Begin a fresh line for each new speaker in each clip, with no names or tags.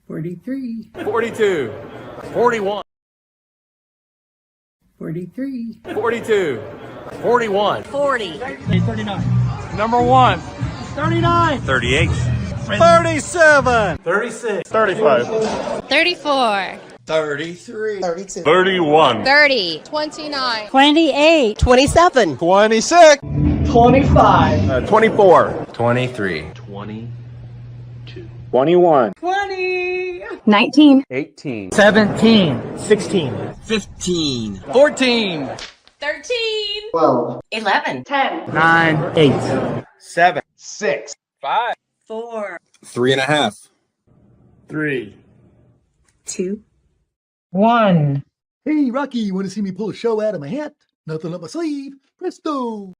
43,
42, 41,
43,
42, 41,
40,
39,
number 1,
39,
38,
37,
36,
35,
34,
33, 32,
31,
30, 29,
28,
27,
26,
25,
24,
23,
21,
20,
19,
18,
17, 16,
15,
14,
13,
12,
11,
10,
9, 8,
7, 6, 5,
4,
3.5.
3,
2,
1.
Hey, Rocky, you want to see me pull a show out of my hat? Nothing up my sleeve. Presto!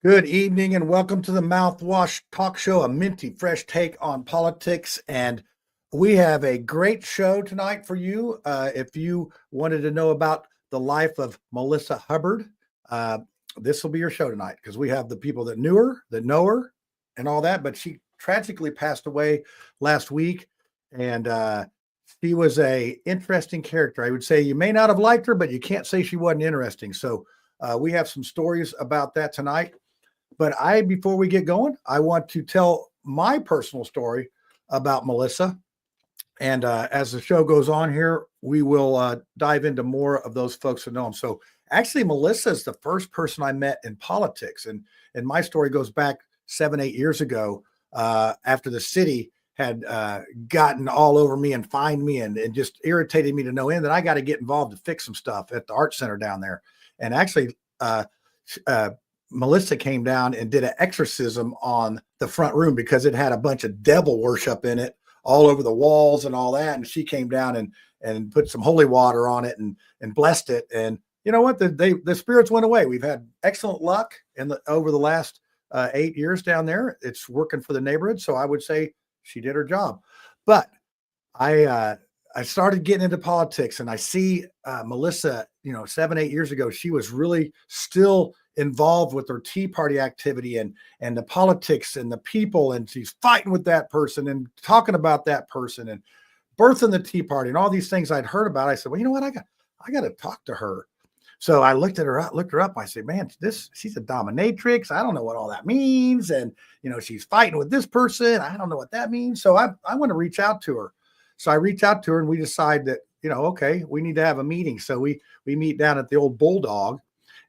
Good evening and welcome to the Mouthwash Talk Show, a minty fresh take on politics. And we have a great show tonight for you. If you wanted to know about the life of Melyssa Hubbard, this will be your show tonight because we have the people that knew her, that know her, and all that. But she tragically passed away last week, and she was a interesting character. I would say you may not have liked her, but you can't say she wasn't interesting. So we have some stories about that tonight. But before we get going, I want to tell my personal story about Melyssa. And as the show goes on here, we will dive into more of those folks that know them. So actually, Melyssa is the first person I met in politics. And my story goes back 7-8 years ago after the city had gotten all over me and fined me and just irritated me to no end that I got to get involved to fix some stuff at the art center down there. And actually, Melyssa came down and did an exorcism on the front room because it had a bunch of devil worship in it all over the walls and all that. And she came down and put some holy water on it and blessed it. And you know what? The spirits went away. We've had excellent luck over the last 8 years down there. It's working for the neighborhood. So I would say she did her job. But I started getting into politics and I see Melyssa, 7-8 years ago, she was really still involved with her Tea Party activity and the politics and the people. And she's fighting with that person and talking about that person and birthing the Tea Party and all these things I'd heard about. I said, well, you know what? I got to talk to her. So I looked her up. I said, man, she's a dominatrix. I don't know what all that means. And, she's fighting with this person. I don't know what that means. So I want to reach out to her. So I reach out to her and we decide that, okay, we need to have a meeting. So we meet down at the old Bulldog.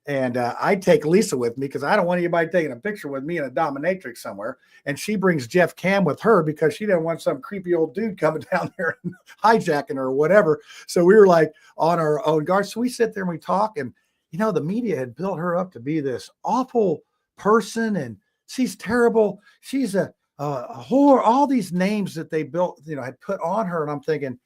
And I take Lisa with me because I don't want anybody taking a picture with me in a dominatrix somewhere. And she brings Jeff Cam with her because she didn't want some creepy old dude coming down there and hijacking her or whatever. So we were like on our own guard. So we sit there and we talk. And, the media had built her up to be this awful person. And she's terrible. She's a whore. All these names that they built, had put on her. And I'm thinking,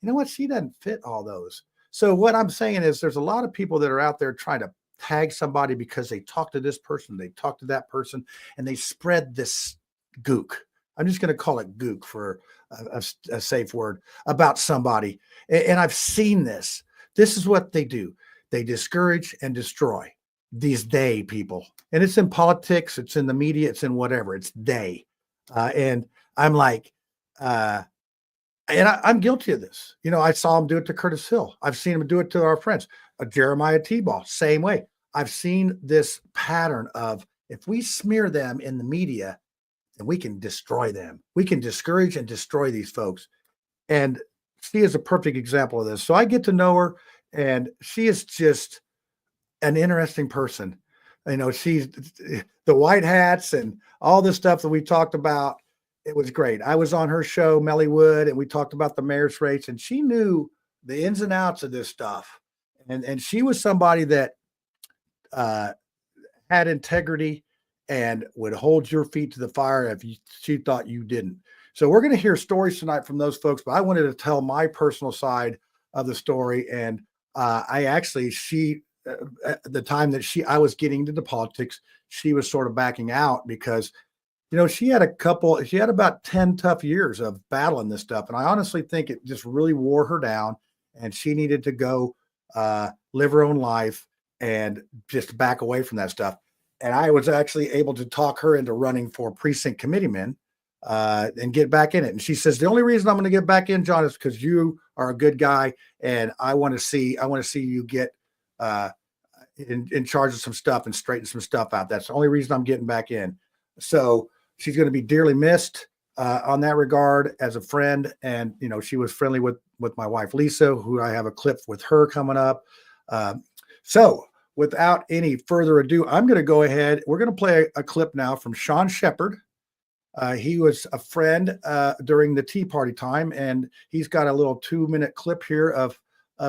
you know what? She doesn't fit all those. So what I'm saying is there's a lot of people that are out there trying to tag somebody because they talk to this person, they talk to that person, and they spread this gook. I'm just going to call it gook for a safe word about somebody. And I've seen this. This is what they do. They discourage and destroy these people. And it's in politics, it's in the media, it's in whatever. It's they. And I'm like, and I'm guilty of this. I saw him do it to Curtis Hill. I've seen him do it to our friends. Jeremiah T-Ball, same way. I've seen this pattern of if we smear them in the media, then we can destroy them. We can discourage and destroy these folks. And she is a perfect example of this. So I get to know her, and she is just an interesting person. She's the white hats and all this stuff that we talked about. It was great. I was on her show, Mellywood, and we talked about the mayor's race, and she knew the ins and outs of this stuff. And she was somebody that had integrity and would hold your feet to the fire if she thought you didn't. So we're going to hear stories tonight from those folks, but I wanted to tell my personal side of the story. And she at the time that I was getting into politics, she was sort of backing out because, she had about 10 tough years of battling this stuff. And I honestly think it just really wore her down, and she needed to go live her own life and just back away from that stuff. And I was actually able to talk her into running for precinct committeeman and get back in it. And she says, the only reason I'm going to get back in, John, is because you are a good guy. And I want to see you get in charge of some stuff and straighten some stuff out. That's the only reason I'm getting back in. So she's going to be dearly missed on that regard as a friend. And, she was friendly with my wife, Lisa, who I have a clip with her coming up. So without any further ado, I'm going to go ahead. We're going to play a clip now from Sean Shepherd. He was a friend during the Tea Party time, and he's got a little 2-minute clip here of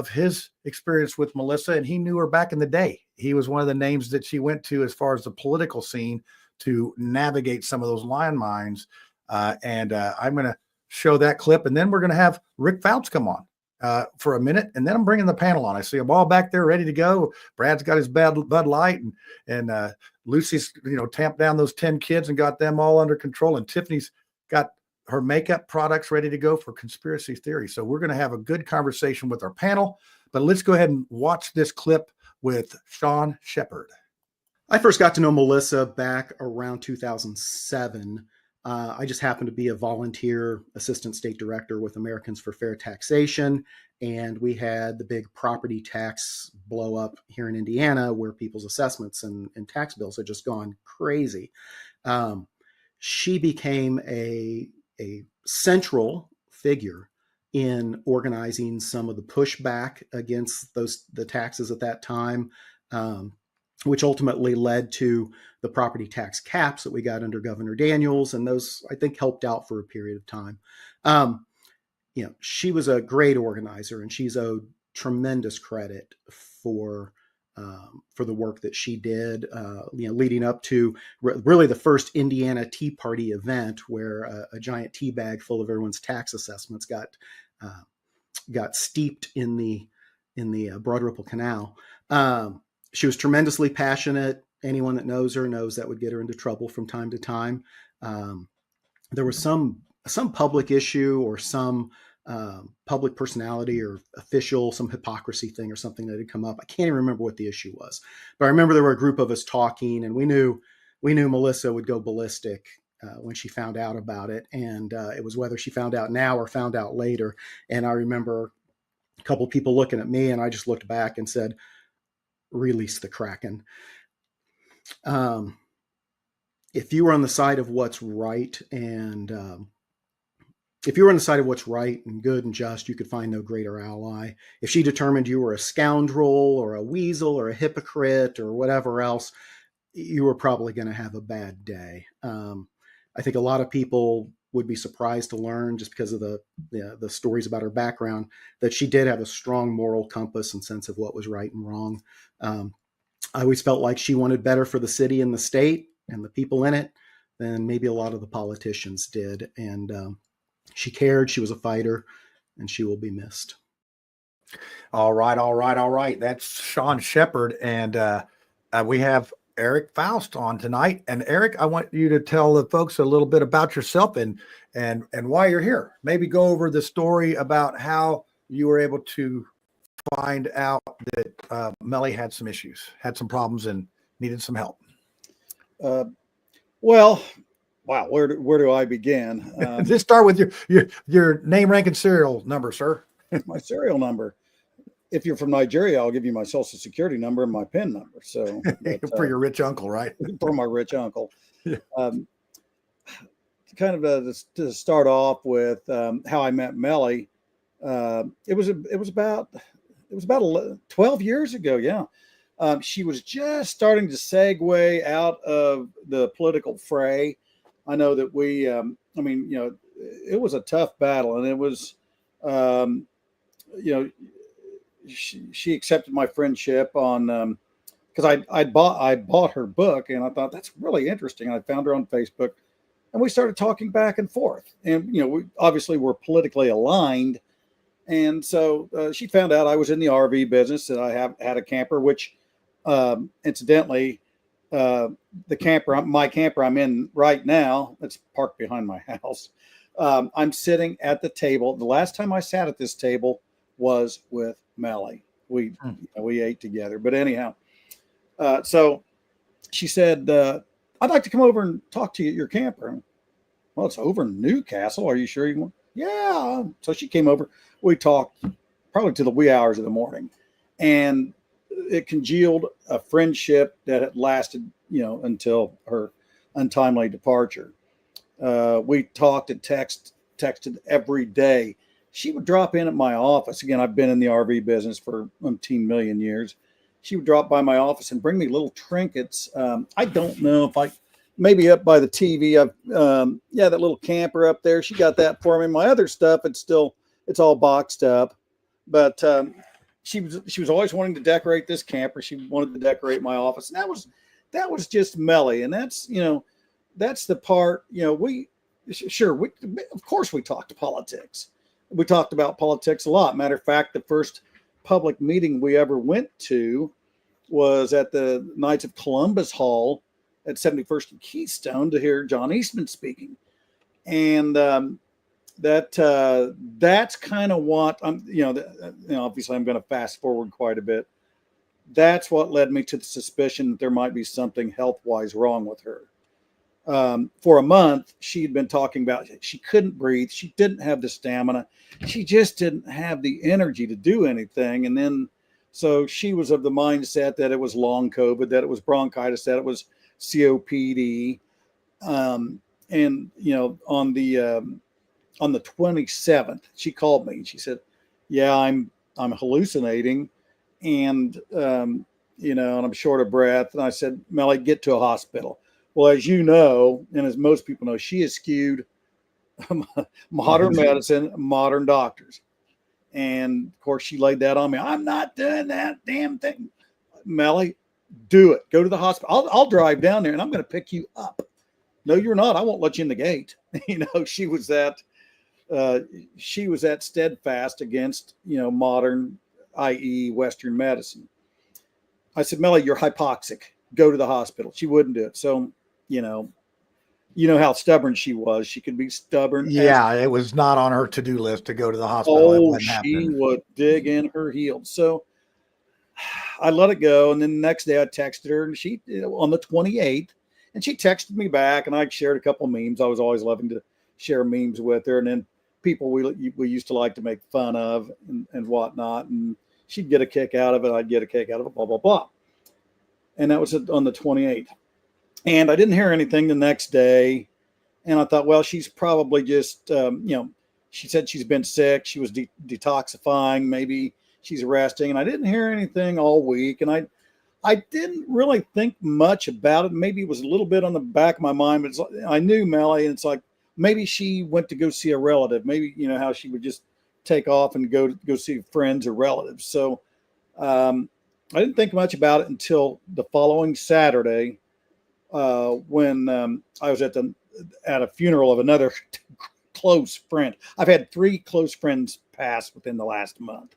his experience with Melyssa, and he knew her back in the day. He was one of the names that she went to as far as the political scene to navigate some of those landmines. And I'm going to show that clip, and then we're going to have Rick Fouts come on for a minute, and then I'm bringing the panel on. I see them all back there ready to go. Brad's got his Bud Light, and Lucy's tamped down those 10 kids and got them all under control, and Tiffany's got her makeup products ready to go for conspiracy theory. So we're going to have a good conversation with our panel, but let's go ahead and watch this clip with Sean Shepherd.
I first got to know Melyssa back around 2007. I just happened to be a volunteer assistant state director with Americans for Fair Taxation. And we had the big property tax blow up here in Indiana, where people's assessments and tax bills had just gone crazy. She became a central figure in organizing some of the pushback against the taxes at that time, which ultimately led to the property tax caps that we got under Governor Daniels. And those, I think, helped out for a period of time. She was a great organizer, and she's owed tremendous credit for the work that she did, leading up to really the first Indiana Tea Party event, where a giant tea bag full of everyone's tax assessments got steeped in the Broad Ripple Canal. She was tremendously passionate. Anyone that knows her knows that would get her into trouble from time to time. There was some public issue or some public personality or official, some hypocrisy thing or something that had come up. I can't even remember what the issue was, but I remember there were a group of us talking, and we knew Melyssa would go ballistic when she found out about it. And it was whether she found out now or found out later. And I remember a couple of people looking at me, and I just looked back and said, "Release the Kraken." If you were on the side of what's right and good and just, you could find no greater ally. If she determined you were a scoundrel or a weasel or a hypocrite or whatever else, you were probably going to have a bad day. I think a lot of people would be surprised to learn, just because of the stories about her background, that she did have a strong moral compass and sense of what was right and wrong. I always felt like she wanted better for the city and the state and the people in it than maybe a lot of the politicians did. And she cared, she was a fighter, and she will be missed.
All right. That's Sean Shepherd. And we have Eric Faust on tonight. And Eric, I want you to tell the folks a little bit about yourself and why you're here. Maybe go over the story about how you were able to find out that Melly had some issues, had some problems, and needed some help.
Well, wow, where do I begin?
Just start with your name, rank, and serial number, sir.
My serial number. If you're from Nigeria, I'll give you my social security number and my PIN number. So
for your rich uncle, right?
For my rich uncle.
Yeah.
Kind of to start off with how I met Melly. It was about 12 years ago. Yeah. She was just starting to segue out of the political fray. I know that it was a tough battle, and it was, she accepted my friendship on, because I bought her book, and I thought that's really interesting. And I found her on Facebook, and we started talking back and forth. And we obviously were politically aligned, and so she found out I was in the RV business, and I had a camper, which Incidentally, the camper, my camper I'm in right now, it's parked behind my house. I'm sitting at the table. The last time I sat at this table was with Melly. We ate together. But anyhow, so she said, I'd like to come over and talk to you at your camper. Well, it's over in Newcastle. Are you sure you want? Yeah. So she came over. We talked probably to the wee hours of the morning, and it congealed a friendship that had lasted, until her untimely departure. We talked and texted every day. She would drop in at my office. Again, I've been in the RV business for 18 million years. She would drop by my office and bring me little trinkets. I don't know if maybe up by the TV, that little camper up there. She got that for me. My other stuff, it's all boxed up, but she was always wanting to decorate this camper. She wanted to decorate my office, and that was just Melly. And that's the part, of course we talked politics. We talked about politics a lot. Matter of fact, the first public meeting we ever went to was at the Knights of Columbus Hall at 71st and Keystone to hear John Eastman speaking. And that's kind of what obviously I'm going to fast forward quite a bit. That's what led me to the suspicion that there might be something health-wise wrong with her. For a month, she'd been talking about she couldn't breathe. She didn't have the stamina. She just didn't have the energy to do anything. And then, so she was of the mindset that it was long COVID, that it was bronchitis, that it was COPD. On the 27th, she called me and she said, yeah, I'm hallucinating. And, and I'm short of breath. And I said, Melly, get to a hospital. Well, as you know, and as most people know, she has skewed modern medicine, modern doctors. And of course, she laid that on me. I'm not doing that damn thing. Melly, do it. Go to the hospital. I'll drive down there and I'm going to pick you up. No, you're not. I won't let you in the gate. She was that steadfast against, modern, i.e. Western medicine. I said, Melly, you're hypoxic. Go to the hospital. She wouldn't do it. So, you know how stubborn she was. She could be stubborn.
Yeah, it was not on her to-do list to go to the hospital.
Oh, she would dig in her heels. So I let it go. And then the next day I texted her, and she, on the 28th, and she texted me back, and I shared a couple memes. I was always loving to share memes with her. And then people we used to like to make fun of and whatnot. And she'd get a kick out of it. I'd get a kick out of it, blah, blah, blah. And that was on the 28th. And I didn't hear anything the next day. And I thought, well, she's probably just, she said she's been sick. She was detoxifying. Maybe she's resting. And I didn't hear anything all week. And I didn't really think much about it. Maybe it was a little bit on the back of my mind, but I knew Melly, and it's like, maybe she went to go see a relative. Maybe, how she would just take off and go see friends or relatives. So I didn't think much about it until the following Saturday, when I was at a funeral of another close friend. I've had 3 close friends pass within the last month.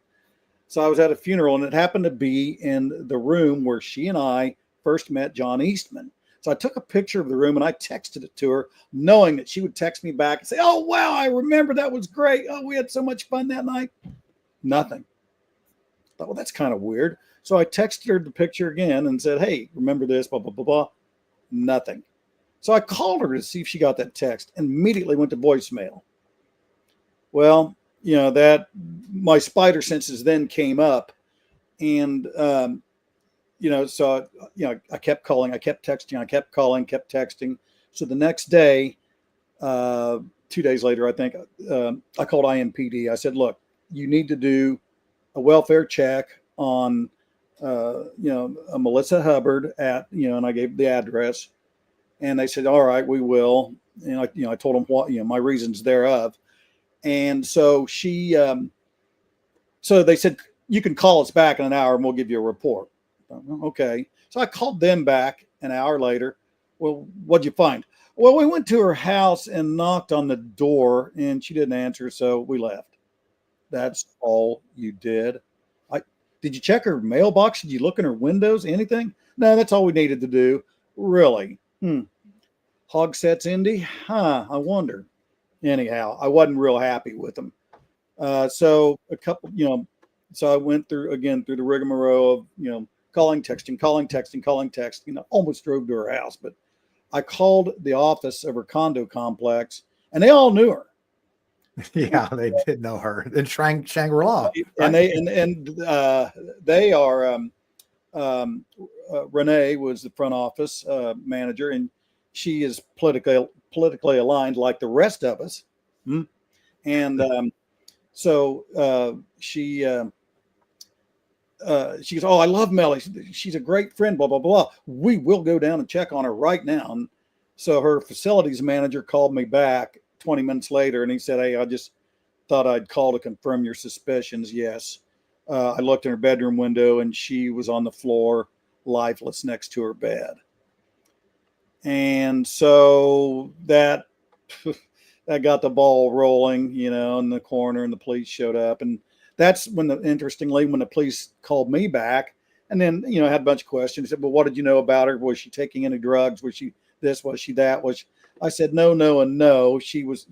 So I was at a funeral, and it happened to be in the room where she and I first met John Eastman. So I took a picture of the room and I texted it to her, knowing that she would text me back and say, oh, wow, I remember, that was great. Oh, we had so much fun that night. Nothing. I thought, well, that's kind of weird. So I texted her the picture again and said, hey, remember this, blah, blah, blah, blah. Nothing. So I called her to see if she got that text, and immediately went to voicemail. Well, that my spider senses then came up, and, so, I kept calling, I kept texting, I kept calling, kept texting. So the next day, 2 days later, I think, I called IMPD. I said, look, you need to do a welfare check on, a Melyssa Hubbard and I gave the address, and they said, all right, we will. And I told them what, my reasons thereof. And so so they said, you can call us back in an hour and we'll give you a report. Okay. So I called them back an hour later. Well, what'd you find? Well, we went to her house and knocked on the door, and she didn't answer. So we left. That's all you did. Did you check her mailbox? Did you look in her windows? Anything? No, that's all we needed to do. Really? Hog sets, Indy? Huh, I wonder. Anyhow, I wasn't real happy with them. So a couple, so I went through the rigmarole of, calling, texting, almost drove to her house, but I called the office of her condo complex and they all knew her.
Yeah, they did know her in Shangri-La.
And they are, Renee was the front office manager, and she is politically aligned like the rest of us. And so she goes, "Oh, I love Melly. She's a great friend, blah, blah, blah. We will go down and check on her right now." And so her facilities manager called me back 20 minutes later, and he said, "Hey, I just thought I'd call to confirm your suspicions. Yes. I looked in her bedroom window and she was on the floor, lifeless next to her bed." And so that got the ball rolling, in the coroner, and the police showed up. And that's when interestingly, when the police called me back and then, had a bunch of questions. Said, "Well, what did you know about her? Was she taking any drugs? Was she this? Was she that?" I said, no, and no. She was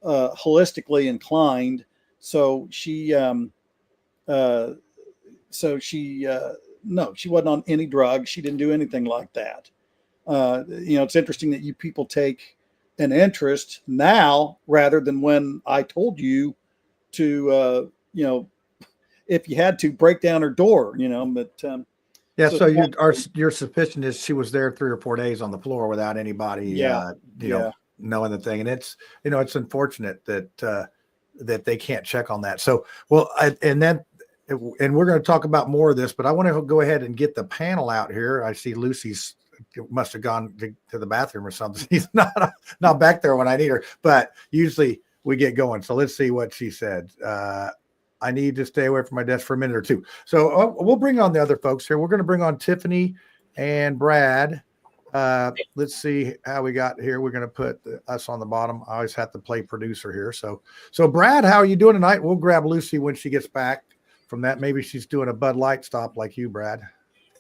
holistically inclined. So no, she wasn't on any drugs. She didn't do anything like that. It's interesting that you people take an interest now rather than when I told you to, if you had to break down her door, but,
yeah. So your suspicion is she was there 3 or 4 days on the floor without anybody, knowing the thing. And it's, it's unfortunate that they can't check on that. So, and we're going to talk about more of this, but I want to go ahead and get the panel out here. I see Lucy's must have gone to the bathroom or something. She's not back there when I need her, but usually we get going. So let's see what she said. I need to stay away from my desk for a minute or two. So we'll bring on the other folks here. We're going to bring on Tiffany and Brad. Let's see how we got here. We're going to put us on the bottom. I always have to play producer here. So Brad, how are you doing tonight? We'll grab Lucy when she gets back from that. Maybe she's doing a Bud Light stop like you, Brad.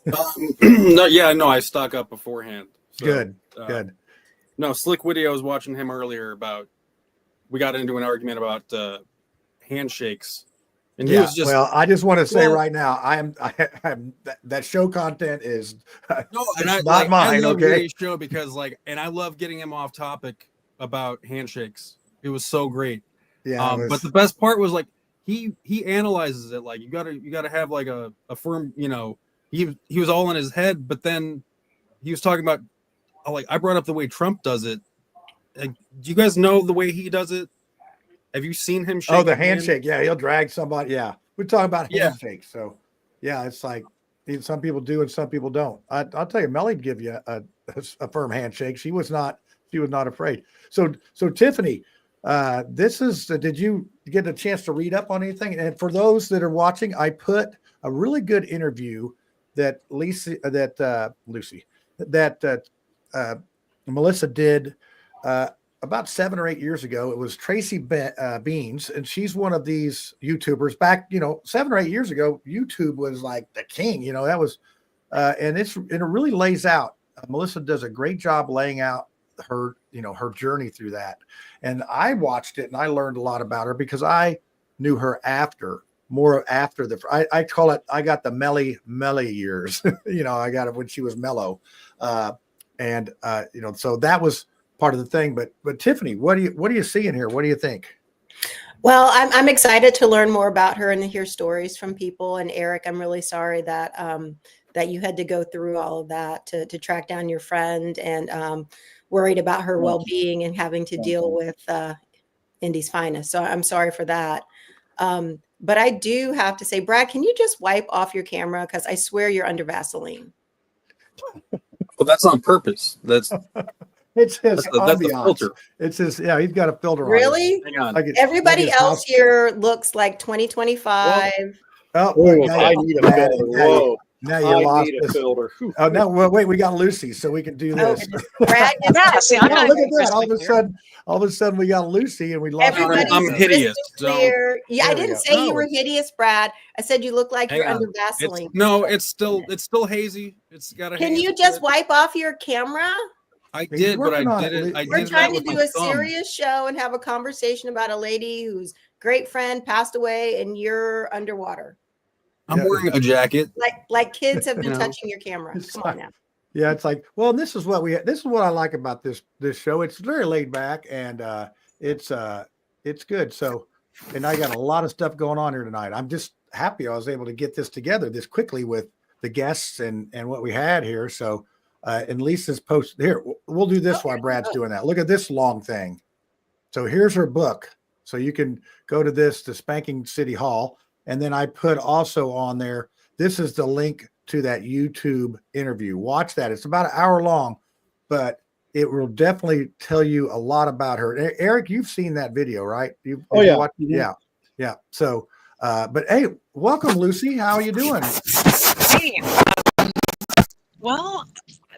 No, I stock up beforehand. So,
good.
No, Slick Witty, I was watching him earlier we got into an argument about handshakes. And he was just,
I just want to say right now, I'm that show content is not mine.
I love
okay.
Witty's show because and I love getting him off topic about handshakes. It was so great.
Yeah.
But the best part was he analyzes it. You gotta have a firm, he was all in his head, but then he was talking about I brought up the way Trump does it. Do you guys know the way he does it? Have you seen him shake?
Oh, the handshake. Yeah, he'll drag somebody. Yeah, we're talking about handshakes. So, yeah, it's some people do and some people don't. I'll tell you, Melly'd give you a firm handshake. She was not afraid. So Tiffany, this is. Did you get a chance to read up on anything? And for those that are watching, I put a really good interview that Melyssa did about 7 or 8 years ago. It was Tracy Beans, and she's one of these YouTubers back, 7 or 8 years ago. YouTube was like the king, that was, and it really lays out. Melyssa does a great job laying out her, her journey through that. And I watched it and I learned a lot about her because I knew her more after I call it, I got the Melly years, I got it when she was mellow. So that was part of the thing. But Tiffany, what do you see in here? What do you think?
Well, I'm excited to learn more about her and to hear stories from people. And Eric, I'm really sorry that that you had to go through all of that to track down your friend, and worried about her well-being and having to deal with Indy's finest. So I'm sorry for that. But I do have to say, Brad, can you just wipe off your camera? Because I swear you're under Vaseline.
Well, that's on purpose. That's
it's his
that's the filter.
It's his. Yeah, he's got a filter.
Really?
On it.
Everybody else here looks like 2025.
Oh,
I need a filter. Whoa.
Now you
I
lost
need a
us.
filter. Whew.
Oh no! Well, wait, we got Lucy, so we can do
Oh,
this.
Brad,
Yeah, see, I'm
Yeah,
not
look at
even
that!
crystal
All of a sudden, we got Lucy, and we lost.
everybody's
I'm hideous,
crystal clear. Yeah, I
There we
didn't
go.
say you
No,
were
it's-
hideous, Brad. I said you look like
Hang
you're
on.
under
It's
Vaseline.
no, it's still hazy. It's got a.
Can
haze
you
to
just
it.
wipe off your camera?
I
He's
did, but I
working on it.
did it. I
We're
did
trying
that
to
with
do
my
a
thumb.
serious show and have a conversation about a lady whose great friend passed away and you're underwater.
I'm wearing a jacket.
Like kids have been
You know.
touching your camera.
It's
Come on now.
Yeah, it's like, well, this is what I like about this show. It's very laid back, and it's good. So, and I got a lot of stuff going on here tonight. I'm just happy I was able to get this together this quickly with the guests and what we had here. So, and Lisa's post here. We'll do this while Brad's doing that. Look at this long thing. So here's her book. So you can go to this, the Spanking City Hall, and then I put also on there. This is the link to that YouTube interview. Watch that. It's about an hour long, but it will definitely tell you a lot about her. Eric, you've seen that video, right?
Oh, yeah.
Yeah. Yeah. So, but hey, welcome, Lucy. How are you doing?
Hey, well,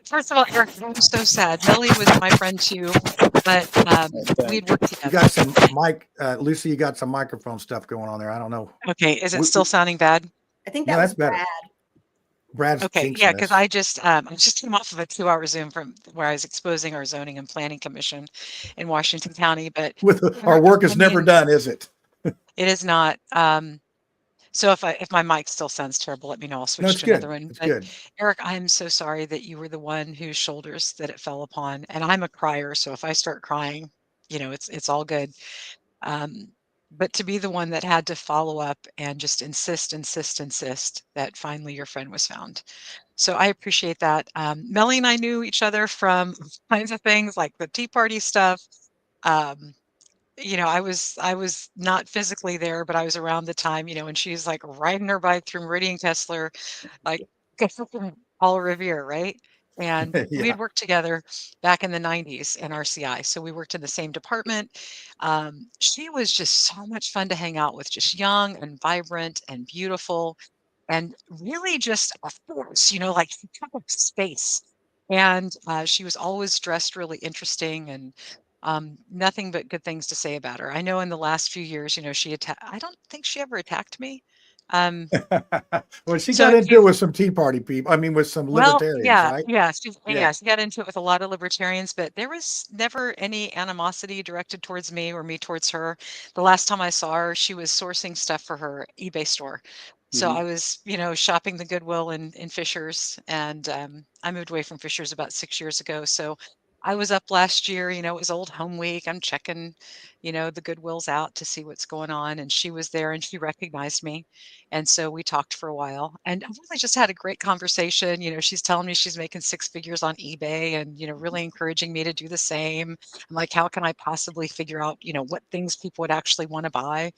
first of all, Eric, I'm so sad. Melly was my friend too, but we'd worked
You
together.
got some Lucy, you got some microphone stuff going on there. I don't know.
Okay, is it still sounding bad?
I think
No,
that
that's
was
better.
Brad.
Brad's
Okay,
jinxing
yeah, because
us.
I just came off of a 2-hour Zoom from where I was exposing our zoning and planning commission in Washington County, but
With our work is
I
never
mean,
done, is it?
it is not. So if my mic still sounds terrible, let me know. I'll
No,
switch
it's
to
good.
another one.
It's
But
good.
Eric, I'm so sorry that you were the one whose shoulders that it fell upon. And I'm a crier, so if I start crying, it's all good. But to be the one that had to follow up and just insist that finally your friend was found. So I appreciate that. Melly and I knew each other from kinds of things like the Tea Party stuff. Um, I was not physically there, but I was around the time, when she's like riding her bike through Meridian Kessler, like from Paul Revere, right? And we
Yeah.
had worked together back in the 90s in RCI. So we worked in the same department. She was just so much fun to hang out with, just young and vibrant and beautiful and really just a force, like she took up space. And she was always dressed really interesting and nothing but good things to say about her. I know in the last few years, I don't think she ever attacked me. Um,
Well, she
so
got
if
into
you
it with some Tea Party people. I mean, with some
Well,
libertarians,
yeah,
right?
yeah,
Yeah.
she got into it with a lot of libertarians, but there was never any animosity directed towards me or me towards her. The last time I saw her, she was sourcing stuff for her eBay store. So
Mhm.
I was, shopping the Goodwill in Fishers, and I moved away from Fishers about 6 years ago. So I was up last year, it was Old Home Week. I'm checking, the Goodwills out to see what's going on, and she was there and she recognized me. And so we talked for a while and I really just had a great conversation. She's telling me she's making 6 figures on eBay and, really encouraging me to do the same. I'm like, how can I possibly figure out, what things people would actually want to buy?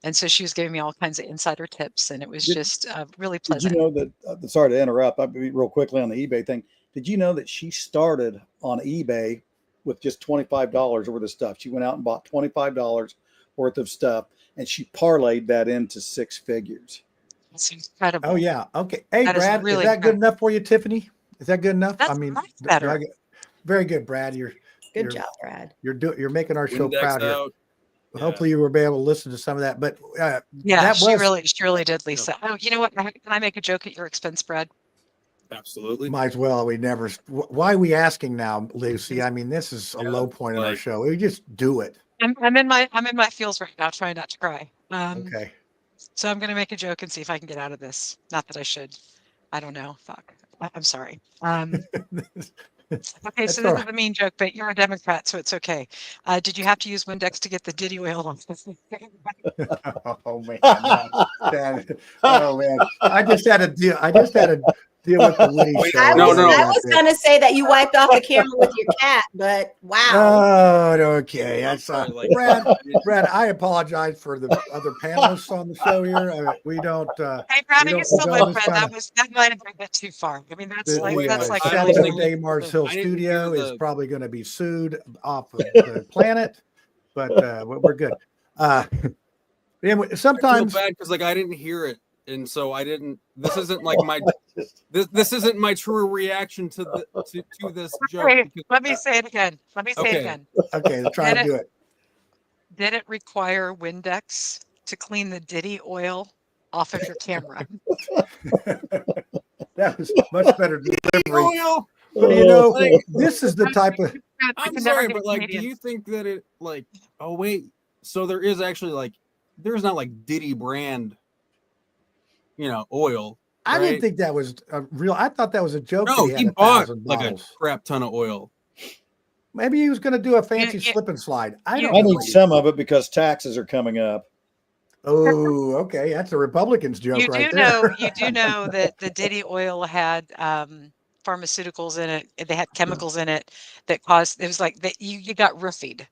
And so she was giving me all kinds of insider tips and it was
Did,
just really
did you
pleasant.
know that? Sorry to interrupt. I'll be real quickly on the eBay thing. Did you know that she started on eBay with just $25 worth of stuff? She went out and bought $25 worth of stuff, and she parlayed that into 6 figures.
It's incredible.
Oh yeah. Okay. Hey,
That is
Brad, is
really
that good
incredible.
enough for you, Tiffany? Is that good enough? I
That's
mean,
much
do I
better.
get very good, Brad. You're
Good job, Brad.
you're making our show
Windex
proud here.
out. Yeah.
Hopefully you will be able to listen to some of that. But
Yeah,
that
she
was
really did, Lisa. Oh, you know what? Can I make a joke at your expense, Brad?
Absolutely.
might as well. We never. Why are we asking now, Lucy? I mean, this is a
Yeah,
low point in our
like-
show. We just do it.
I'm in my feels right now, trying not to cry.
Okay.
So I'm gonna make a joke and see if I can get out of this. Not that I should. I don't know. Fuck. I'm sorry. Okay,
That's
so this
all
is
right.
a mean joke, but you're a Democrat, so it's okay. Did you have to use Windex to get the Diddy oil off?
Oh man. Oh man. I just had to deal. Deal with the Woody show.
I
No,
was,
no.
I was going to say that you wiped off the camera with your cat, but wow.
Oh, okay. That's
Sorry, like-
Brad. I apologize for the other panelists on the show here. We don't.
Hey, Brad,
We
you
don't
still
condone
live,
this
Brad.
kinda-
That might have been a bit too far. I mean, that's like
I
really
don't
Chateau
think-
de Mars Hill
I didn't
studio
hear
is
the-
probably going to be sued off of the planet, but we're good. And
I feel
sometimes
bad because like I didn't hear it and so I didn't. This isn't like my this isn't my true reaction to this joke.
Okay,
Because,
let me say it again. Let me say it again.
Okay, try to do it.
Did it require Windex to clean the Diddy oil off of your camera?
That was much better delivery. But you know, this is the type of.
I'm sorry, but like, do you think that it like? Oh wait, so there is actually like, there's not like Diddy brand, oil.
I
right?
didn't think that was a real. I thought that was a joke.
No,
that
he
had
bought
1,000
like a
bottles.
crap ton of oil.
Maybe he was going to do a fancy slip and slide. I don't
I
know.
need some of it because taxes are coming up.
Oh, okay. That's a Republican's joke
You
right
do
there.
know, you do know that the Diddy oil had pharmaceuticals in it. They had chemicals in it that caused. It was like that you got roofied.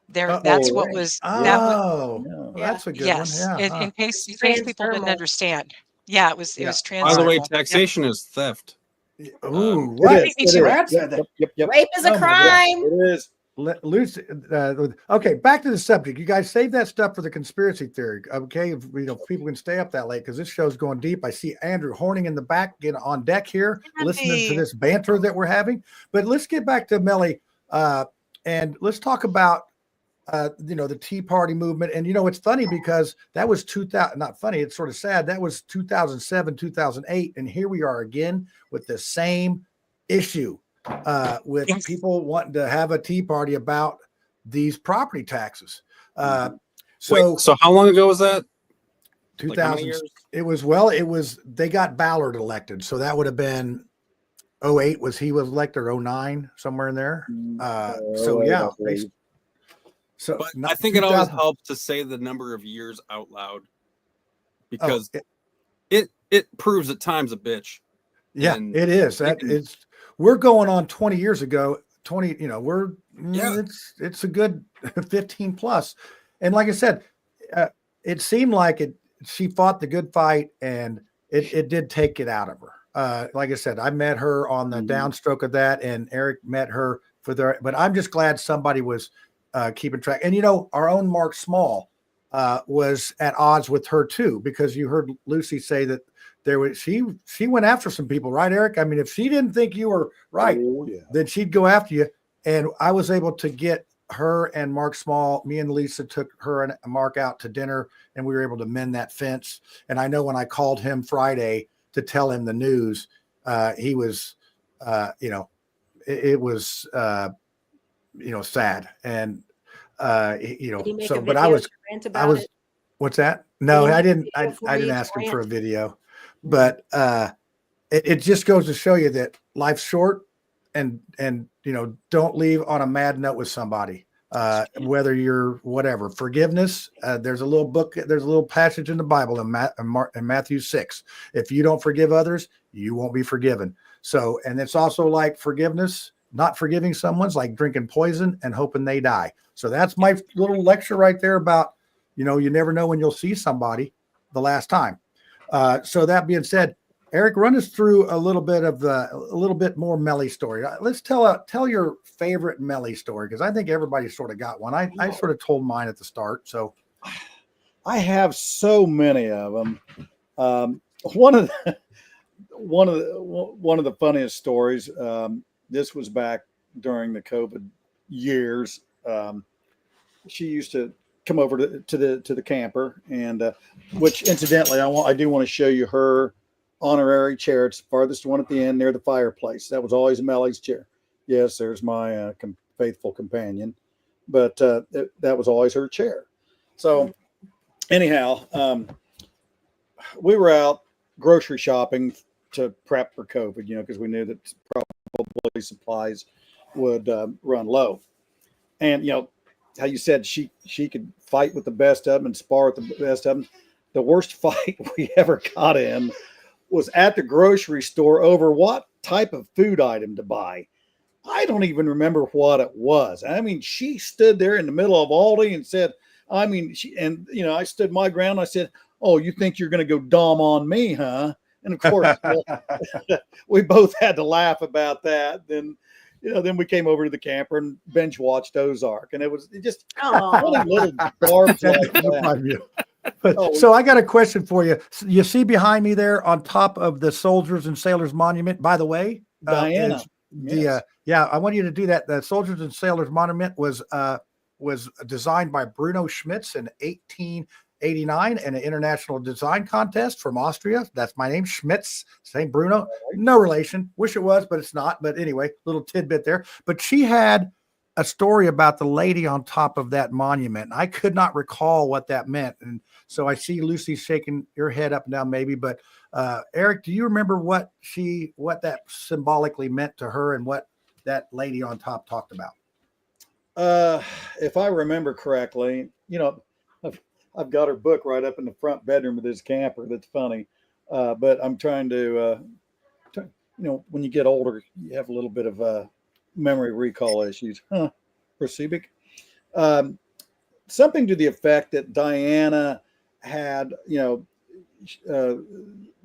There, that's what was. That was.
Oh, well, that's a good one.
Yes,
Yeah.
in case people didn't understand. Yeah, it was
By the way,
transdermal.
taxation is theft.
Ooh, what?
It is. Yep.
Rape is a crime.
It is.
Lucy, okay, back to the subject. You guys save that stuff for the conspiracy theory. Okay, if people can stay up that late because this show's going deep. I see Andrew Horning in the back, getting on deck here, listening to this banter that we're having. But let's get back to Melly, and let's talk about the Tea Party movement. And it's funny because that was 2000. Not funny. It's sort of sad. That was 2007, 2008, and here we are again with the same issue. With people wanting to have a tea party about these property taxes. So
how long ago was that?
2000. It was they got Ballard elected. So that would have been 08 he was elected, or 09, somewhere in there.
But I think it always helps to say the number of years out loud because it proves at times a bitch.
Yeah, it is. We're going on 20 years ago. 20, it's a good 15 plus. And like I said, it seemed like she fought the good fight, and it did take it out of her. Like I said, I met her on the downstroke of that, and Eric met her but I'm just glad somebody was keeping track. And our own Mark Small was at odds with her too, because you heard Lucy say that she went after some people, right, Eric? I mean, if she didn't think you were right, then she'd go after you. And I was able to get her and Mark Small, me and Lisa took her and Mark out to dinner, and we were able to mend that fence. And I know when I called him Friday to tell him the news, he was, it was, sad. And, but I was, what's that? No, I didn't ask him for a video. But it just goes to show you that life's short, and don't leave on a mad note with somebody, whether you're whatever. Forgiveness, there's a little passage in the Bible in Matthew 6. If you don't forgive others, you won't be forgiven. So, and it's also like forgiveness, not forgiving someone's like drinking poison and hoping they die. So that's my little lecture right there about, you never know when you'll see somebody the last time. So that being said, Eric, run us through a little bit more Melly story. Let's tell your favorite Melly story, because I think everybody sort of got one. I sort of told mine at the start. So
I have so many of them. One of the funniest stories. This was back during the COVID years. She used to come over to the camper, and which incidentally, I do want to show you her honorary chair. It's the farthest one at the end near the fireplace. That was always Melly's chair. Yes, there's my faithful companion, but that was always her chair. So anyhow, we were out grocery shopping to prep for COVID, because we knew that probably supplies would run low. And how you said she could fight with the best of them and spar with the best of them. The worst fight we ever got in was at the grocery store over what type of food item to buy. I don't even remember what it was. I mean, she stood there in the middle of Aldi and said, I stood my ground. I said, "Oh, you think you're going to go dom on me, huh?" And of course, we both had to laugh about that. Then we came over to the camper and binge watched Ozark, and it just funny little barbs like that. Oh.
So I got a question for you. You see behind me there on top of the Soldiers and Sailors Monument, by the way,
Diana.
is the yeah, I want you to do that. The Soldiers and Sailors Monument was designed by Bruno Schmitz in 1889 in an international design contest from Austria. That's my name, Schmitz. Same Bruno. No relation. Wish it was, but it's not. But anyway, little tidbit there. But she had a story about the lady on top of that monument. I could not recall what that meant. And so I see Lucy shaking your head up and down maybe, but Eric, do you remember what that symbolically meant to her and what that lady on top talked about?
If I remember correctly, I've got her book right up in the front bedroom of this camper. That's funny. But I'm trying to, when you get older, you have a little bit of memory recall issues. Procebic. Something to the effect that Diana had, the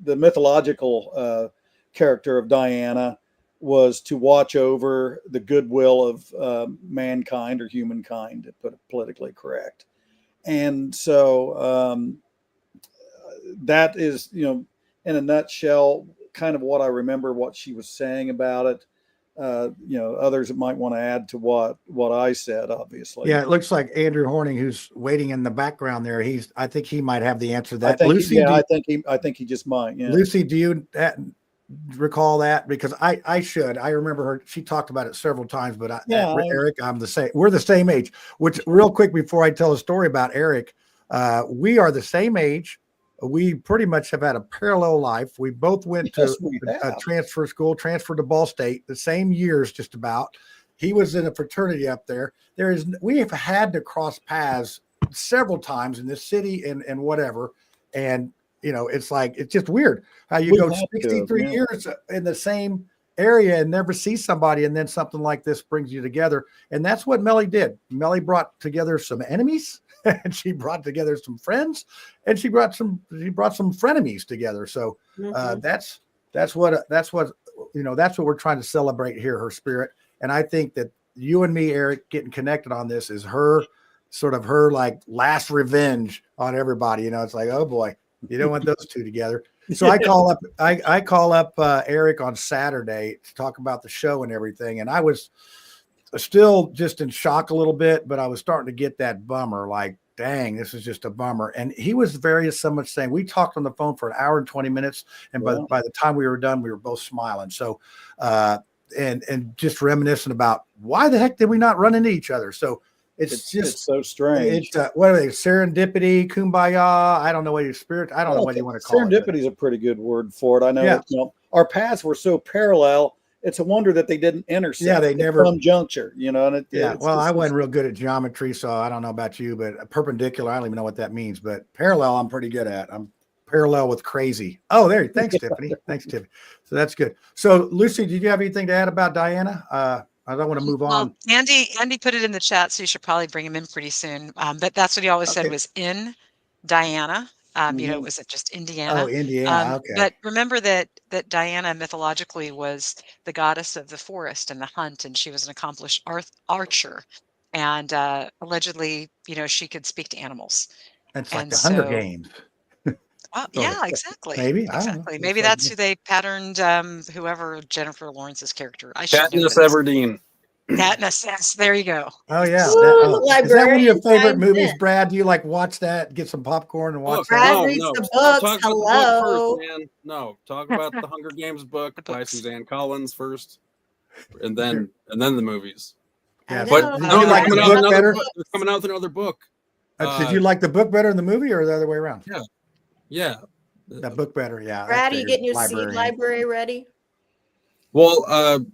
mythological character of Diana was to watch over the goodwill of mankind or humankind, to put it politically correct. And so that is, in a nutshell, kind of what I remember what she was saying about it. Others might want to add to what I said, obviously.
Yeah, it looks like Andrew Horning, who's waiting in the background there. I think he might have the answer to that.
I think he just might. Yeah.
Lucy, do you recall that? Because I should. I remember her. She talked about it several times. But Eric, I'm the same. We're the same age. Which, real quick, before I tell a story about Eric, we are the same age. We pretty much have had a parallel life. We both went to a transfer school, transferred to Ball State, the same years, just about. He was in a fraternity up there. We have had to cross paths several times in this city and whatever. And it's like, it's just weird how you go 63 years in the same area and never see somebody, and then something like this brings you together. And that's what Melly did. Melly brought together some enemies, and she brought together some friends, and she brought some frenemies together. So that's what we're trying to celebrate here, her spirit. And I think that you and me, Eric, getting connected on this is her like last revenge on everybody. It's like, oh boy, you don't want those two together. So I call up Eric on Saturday to talk about the show and everything. And I was still just in shock a little bit, but I was starting to get that bummer, like, dang, this is just a bummer. And he was so much saying, we talked on the phone for an hour and 20 minutes. And by the time we were done, we were both smiling. So, and just reminiscing about why the heck did we not run into each other? So it's
so strange.
It's what are they? Serendipity, kumbaya. I don't know what your spirit. I don't know what you want to call it.
Serendipity is a pretty good word for it. I know. Our paths were so parallel. It's a wonder that they didn't intersect.
Yeah, they never
some juncture. And
I wasn't real good at geometry, so I don't know about you, but perpendicular, I don't even know what that means. But parallel, I'm pretty good at. I'm parallel with crazy. Oh, there. Thanks, Tiffany. Thanks, Tiffany. So that's good. So Lucy, did you have anything to add about Diana? I don't want to move on.
Andy put it in the chat, so you should probably bring him in pretty soon. But that's what he always said was in Diana. It was just Indiana.
Oh, Indiana. Okay.
But remember that Diana mythologically was the goddess of the forest and the hunt, and she was an accomplished archer. And allegedly, she could speak to animals.
That's like the Hunger Games.
Yeah, exactly.
Maybe.
Exactly. Maybe that's who they patterned, whoever Jennifer Lawrence's character.
Katniss Everdeen.
Katniss, yes, there you go.
Oh yeah. Is that one of your favorite movies, Brad? Do you watch that, get some popcorn and watch
Brad
that?
reads the books. Hello.
The book first, man. No, talk about the Hunger Games book by Suzanne Collins first, and then the movies.
Yeah,
but
did you like the book better?
They're coming out with another book.
Did you like the book better than the movie, or the other way around?
Yeah.
The book better, yeah.
Brad, are you getting your seed library ready?
Well,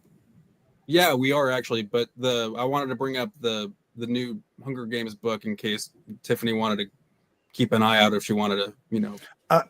yeah, we are actually, but I wanted to bring up the new Hunger Games book in case Tiffany wanted to keep an eye out if she wanted to,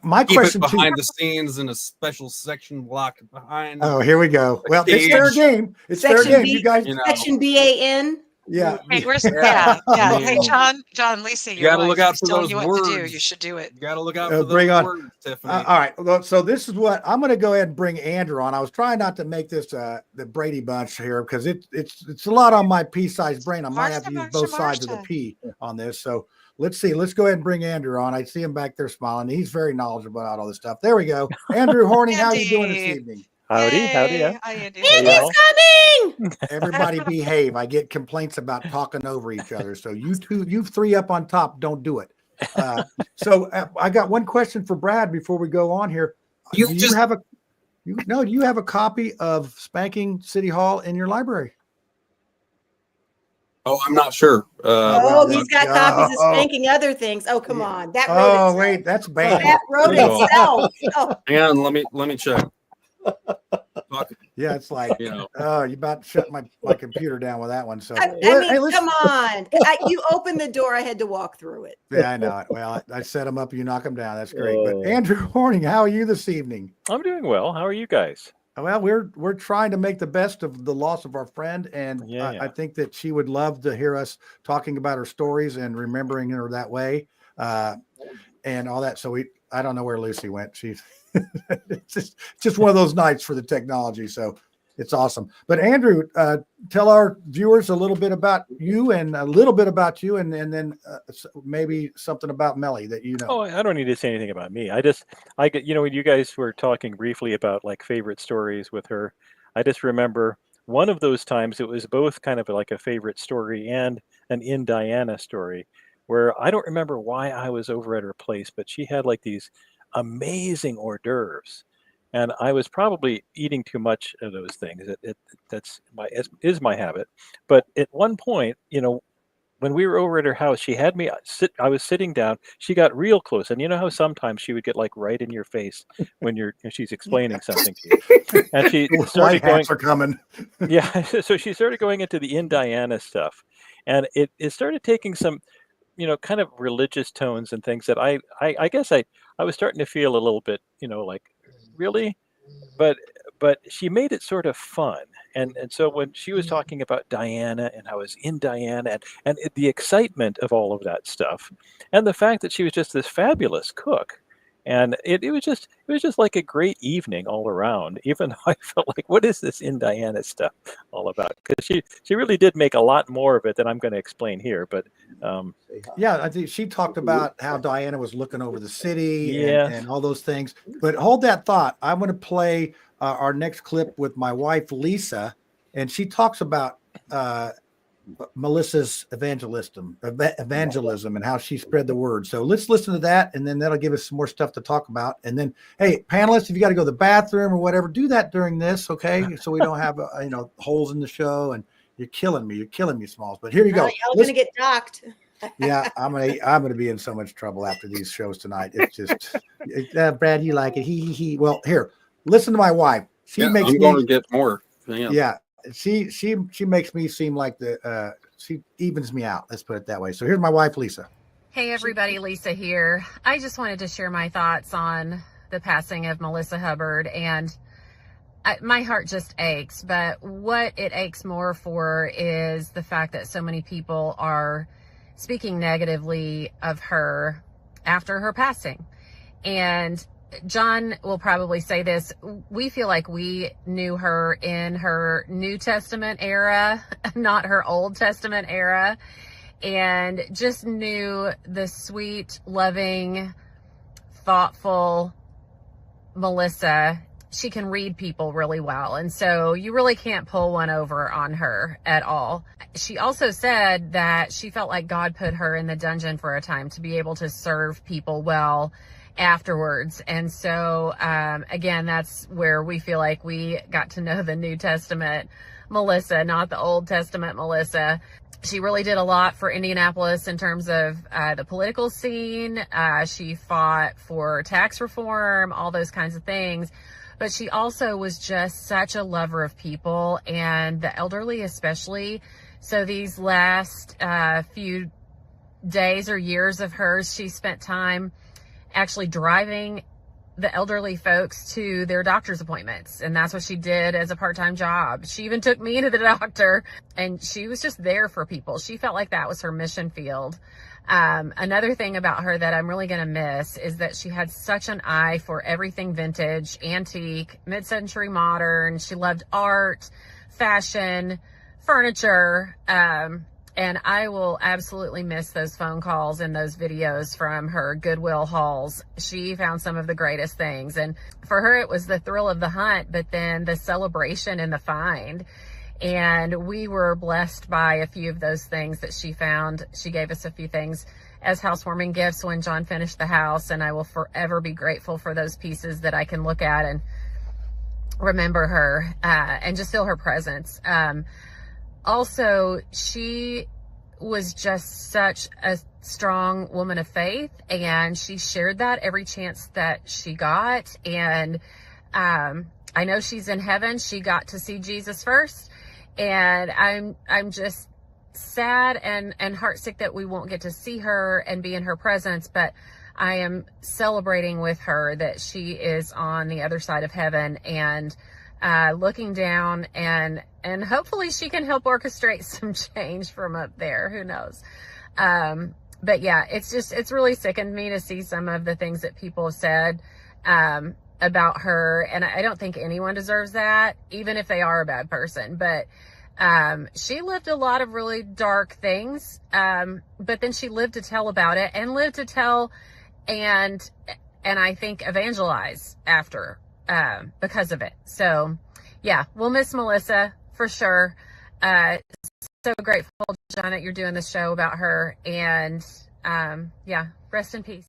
my
keep
question
it behind the scenes in a special section locked behind.
Oh, here we go. Well, it's fair game. It's fair game, you guys.
Section BAN.
Yeah.
Hey, Hey, John, Lisa,
you got to look out for those words.
You should do it.
You got to look out for those words, Tiffany.
All right. So this is what I'm going to go ahead and bring Andrew on. I was trying not to make this the Brady Bunch here because it's a lot on my pea-sized brain. I might have to use both sides of the P on this. So let's see. Let's go ahead and bring Andrew on. I see him back there smiling. He's very knowledgeable about all this stuff. There we go. Andrew Horning, how are you doing this evening?
Howdy.
Yay.
Yeah.
Hi, Andy.
Andy's coming.
Everybody behave. I get complaints about talking over each other. So you three up on top, don't do it. So I got one question for Brad before we go on here. Do you have a copy of Spanking City Hall in your library?
Oh, I'm not sure.
He's got copies of Spanking other things. Oh, come on. That wrote itself.
Wait, that's bad.
That wrote itself. Oh.
Hang on, let me check.
Yeah, it's like, you about to shut my computer down with that one. So
I mean, come on. You opened the door. I had to walk through it.
Yeah, I know it. Well, I set them up. You knock them down. That's great. But Andrew Horning, how are you this evening?
I'm doing well. How are you guys?
Well, we're trying to make the best of the loss of our friend, and I think that she would love to hear us talking about her stories and remembering her that way, and all that. So I don't know where Lucy went. She's it's just one of those nights for the technology. So it's awesome. But Andrew, tell our viewers a little bit about you and then maybe something about Melly that you know.
Oh, I don't need to say anything about me. I get, when you guys were talking briefly about like favorite stories with her, I just remember one of those times it was both kind of like a favorite story and an In Diana story, where I don't remember why I was over at her place, but she had like these amazing hors d'oeuvres. And I was probably eating too much of those things. That's my habit. But at one point, when we were over at her house, she had me sit. I was sitting down. She got real close, and you know how sometimes she would get like right in your face when she's explaining something to you. And she started going.
Are coming.
Yeah, so she started going into the In Diana stuff, and it started taking some, kind of religious tones and things that I guess I was starting to feel a little bit, like. Really, but she made it sort of fun, and so when she was talking about Diana and I was in Diana and the excitement of all of that stuff, and the fact that she was just this fabulous cook, and it was just like a great evening all around. Even though I felt like, what is this In Diana stuff all about? Because she really did make a lot more of it than I'm going to explain here, but.
I think she talked about how Diana was looking over the city and all those things. But hold that thought. I'm going to play our next clip with my wife, Lisa, and she talks about Melyssa's evangelism and how she spread the word. So let's listen to that, and then that'll give us some more stuff to talk about. And then, hey, panelists, if you got to go to the bathroom or whatever, do that during this, okay? So we don't have holes in the show. And you're killing me, Smalls. But here you go.
Y'all gonna get docked.
Yeah, I'm gonna be in so much trouble after these shows tonight. It's just, Brad, you like it? He. Well, here, listen to my wife. I'm
going to get more.
Yeah, she makes me seem like she evens me out. Let's put it that way. So here's my wife, Lisa.
Hey everybody, Lisa here. I just wanted to share my thoughts on the passing of Melyssa Hubbard, and my heart just aches, but what it aches more for is the fact that so many people are speaking negatively of her after her passing. And John will probably say this, we feel like we knew her in her New Testament era, not her Old Testament era, and just knew the sweet, loving, thoughtful Melyssa. She can read people really well. And so you really can't pull one over on her at all. She also said that she felt like God put her in the dungeon for a time to be able to serve people well afterwards. And so, again, that's where we feel like we got to know the New Testament Melyssa, not the Old Testament Melyssa. She really did a lot for Indianapolis in terms of the political scene. She fought for tax reform, all those kinds of things. But she also was just such a lover of people and the elderly especially. So these last few days or years of hers, she spent time actually driving the elderly folks to their doctor's appointments. And that's what she did as a part-time job. She even took me to the doctor, and she was just there for people. She felt like that was her mission field. Another thing about her that I'm really going to miss is that she had such an eye for everything vintage, antique, mid-century modern. She loved art, fashion, furniture. And I will absolutely miss those phone calls and those videos from her Goodwill hauls. She found some of the greatest things. And for her, it was the thrill of the hunt, but then the celebration and the find. And we were blessed by a few of those things that she found. She gave us a few things as housewarming gifts when John finished the house. And I will forever be grateful for those pieces that I can look at and remember her and just feel her presence. Also, she was just such a strong woman of faith, and she shared that every chance that she got. And I know she's in heaven. She got to see Jesus first, and I'm just sad and heartsick that we won't get to see her and be in her presence, but I am celebrating with her that she is on the other side of heaven and looking down, and hopefully she can help orchestrate some change from up there. Who knows? But yeah, it's really sickened me to see some of the things that people have said about her. And I don't think anyone deserves that, even if they are a bad person. But she lived a lot of really dark things. But then she lived to tell about it, and lived to tell and I think evangelize after because of it. So yeah, we'll miss Melyssa for sure. So grateful, John, that you're doing this show about her. And yeah, rest in peace.